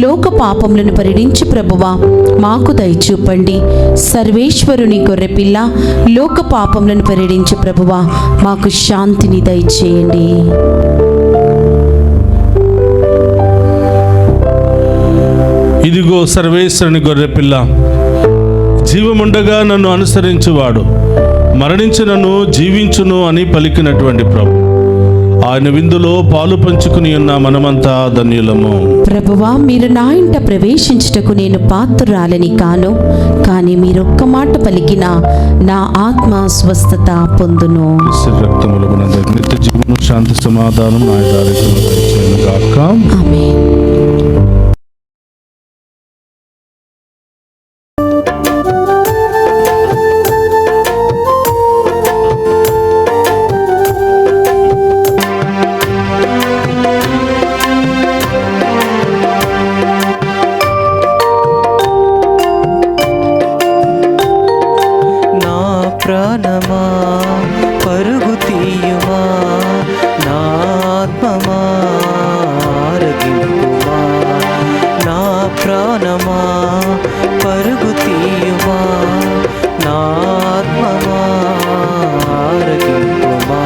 లోక పాపములను పరిడించి ప్రభువా మాకు దయ చూపండి. సర్వేశ్వరుని గొర్రెపిల్ల, లోక పాపములను పరిడించి ప్రభువా మాకు శాంతిని దయచేయండి. ఇదిగో సర్వేశ్వరుని గొర్రెపిల్ల, జీవముండగా నన్ను అనుసరించువాడు మరణించినను జీవించును అని పలికినటువంటి ప్రభు. ఆయన విందులో పాలు పంచుకుని ఉన్న మనమంతా ధన్యులము. ప్రభువా, మీరు నా ఇంట ప్రవేశించుటకు నేను పాత్రురాలని కాను, కానీ మీరొక్క మాట పలికిన నా ఆత్మ స్వస్థత పొందును. రక్తములు మనందరికీ నిత్య జీవనం, శాంతి, సమాధానం, ఆయుధారోగ్యములు దయచేయును గాక. ఆమేన్. నా ప్రాణమా పరుగు తీయుమా, నా ఆత్మమా ఆరగింపుమా. నా ప్రాణమా పరుగు తీయుమా, నా ఆత్మమా ఆరగింపుమా.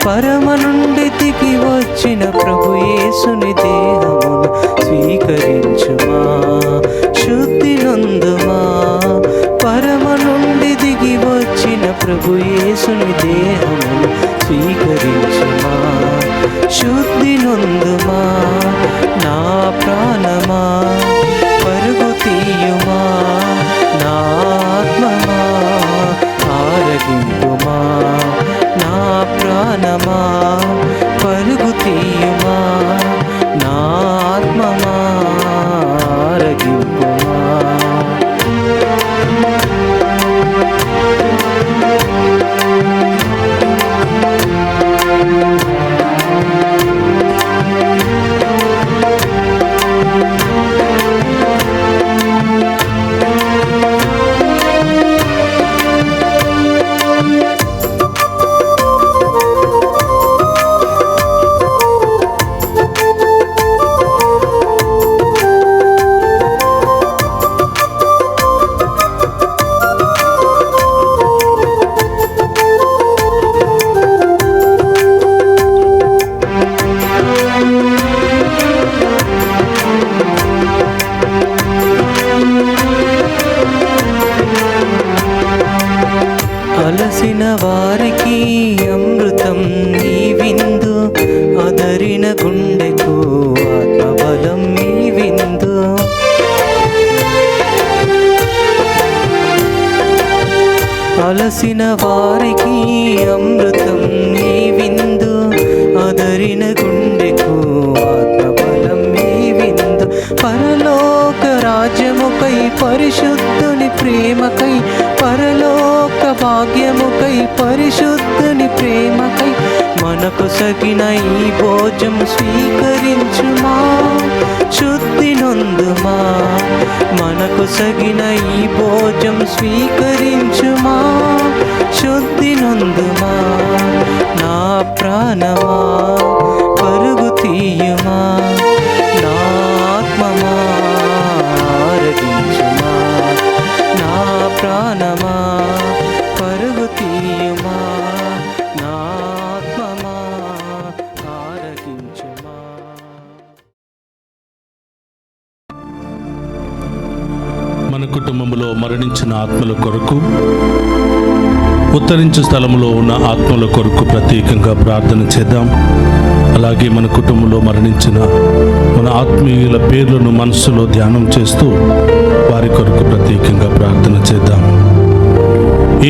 పరమ నుండి దిగి వచ్చిన ప్రభు యేసుని దేహమును స్వీకరించుమా, శుద్ధి నందుమా. పరమ నుండి దిగి వచ్చిన ప్రభు యేసుని దేహమును స్వీకరించుమా, శుద్ధి నందుమా. నా ప్రాణమా పరుగు తీయుమా, నా ఆత్మమా ఆరగింపుమా. నా ప్రాణమా పరుగు తీయుమా, నా ఆత్మమా ఆరగింపుమా. అలసిన వారికి అమృతం నీ విందు, అదరిన గుండెకు ఆత్మబలం నీ విందు. అలసిన వారికి అమృతం నీ విందు, అదరిన గుండెకు ఆత్మబలం నీ విందు. పరలోక రాజ్యముకై పరిశుద్ధుని ప్రేమకై, పరలోక భాగ్యముకై పరిశుద్ధుని ప్రేమకై మనకు సగిన ఈ భోజం స్వీకరించుమా, శుద్ధి నొందుమా. మనకు సగిన ఈ భోజం స్వీకరించుమా, శుద్ధి నొందుమా. నా ప్రాణమా పరుగు తీయుమా, నా ఆత్మమా ఆరగించుమా. నా ప్రాణమా పరుగు తీయుమా, నా ఆత్మమా ఆరగించుమా. మన కుటుంబంలో మరణించిన ఆత్మల కొరకు, ఉత్తరించు స్థలంలో ఉన్న ఆత్మల కొరకు ప్రత్యేకంగా ప్రార్థన చేద్దాం. అలాగే మన కుటుంబంలో మరణించిన మన ఆత్మీయుల పేర్లను మనసులో ధ్యానం చేస్తూ వారి కొరకు ప్రత్యేకంగా ప్రార్థన చేద్దాం.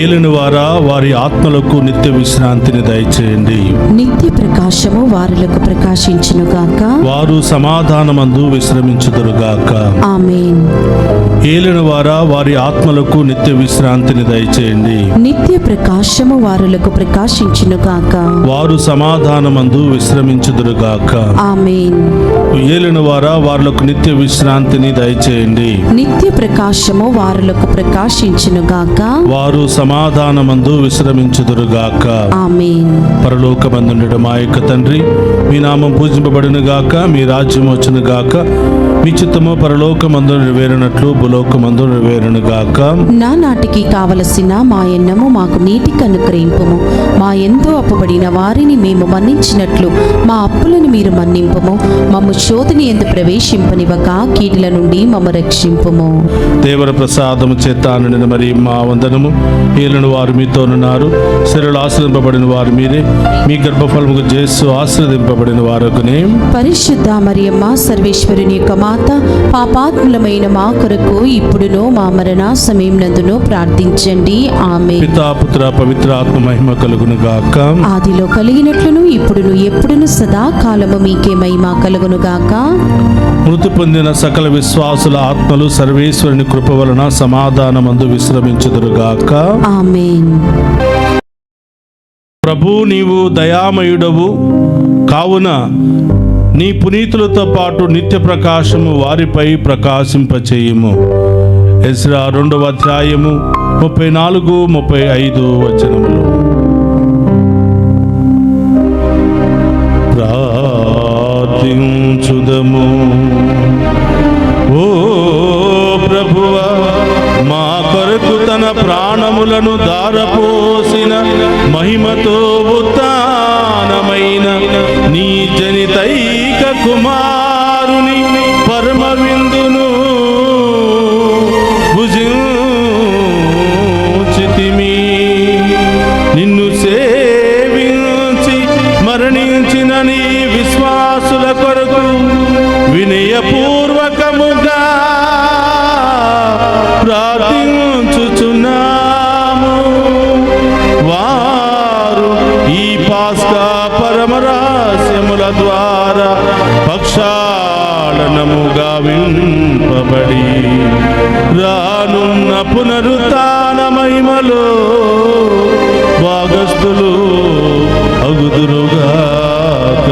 ఏలిన వారా, వారి ఆత్మలకు నిత్య విశ్రాంతిని దయచేయండి. నిత్య ప్రకాశము వారులకు ప్రకాశించునుగాక. వారు సమాధానమందు విశ్రమించుదురుగాక. ఆమేన్. ఏలిన వారా, వారి ఆత్మలకు నిత్య విశ్రాంతిని దయచేయండి. నిత్య ప్రకాశము వారులకు ప్రకాశించునుగాక. వారు సమాధానమందు విశ్రమించుదురుగాక. ఆమేన్. ఏలిన వారా, వారులకు నిత్య విశ్రాంతిని దయచేయండి. నిత్య ప్రకాశము వారులకు ప్రకాశించునుగాక. వారు సమాధానమందు విశ్రమించుదురుగాక. ఆమేన్. పరలోకమందుండుట మా యొక్క తండ్రి, మీ నామం పూజింపబడును గాక, మీ రాజ్యం వచ్చును గాక, మీ చిత్తము పరలోకమందు నెరవేరునట్లు భూలోకమందు నెరవేరును గాక. నా నాటికి కావలసిన మా ఎన్నము మాకు నీటికి అనుగ్రహింపుము. మా ఎంతో అప్పుబడిన వారిని మేము మన్నించినట్లు మా అప్పులను మీరు మన్నింపుము. మమ్ము శోధని యందు ప్రవేశింపనివ్వక కీడుల నుండి మమ్ము రక్షింపుము. దేవర ప్రసాదము చేత నిండిన మరి మా వందనము ఏలిన వారు మీతోనున్నారు. స్త్రీలు ఆశీర్వదింపబడిన వారు మీరే. మీ గర్భఫలముకు యేసు ఆశీర్వదింపబడిన వారకునే. పరిశుద్ధ మరియమ్మ సర్వేశ్వరుని యొక్క మాత, పాపాత్ములమైన మా కొరకు ఇప్పుడును మా మరణ సమయం నందును ప్రార్థించండి. ఆమేన్. పితా పుత్ర పవిత్ర ఆత్మ మహిమ కలుగును గాక. ఆదిలో కలిగినట్లును ఇప్పుడును ఎప్పుడును సదాకాలము మీకే మహిమ కలుగును గాక. మృతి పొందిన సకల విశ్వాసుల ఆత్మలు సర్వేశ్వరుని కృప వలన సమాధానమందు విశ్రమించుదురుగాక. ఆమేన్. ప్రభు నీవు దయామయుడవు కావున నీ పునీతులతో పాటు నిత్య ప్రకాశము వారిపై ప్రకాశింపచేయుము. ఎజ్రా 2వ అధ్యాయము 34-35 వచనములు. ప్రార్థించుదము. ఓ ప్రభువా, మా కొరకు తన ప్రాణములను దారపోసిన మహిమతో ఉత్థానమైన నీ జనితైక కుమారుని పరమ విందును భుజించితిమి. నిన్ను సేవించి మరణించిన నీ విశ్వాసుల కొరకు వినయపూర్వకముగా ప్రార్థించుచున్నాము. వారు ఈ పాస్కా పరమ రహస్యముల ద్వారా ప్రక్షాళనముగా వింపబడి రానున్న పునరుత్థాన మహిమలో భాగస్థులు అగుదురుగాక.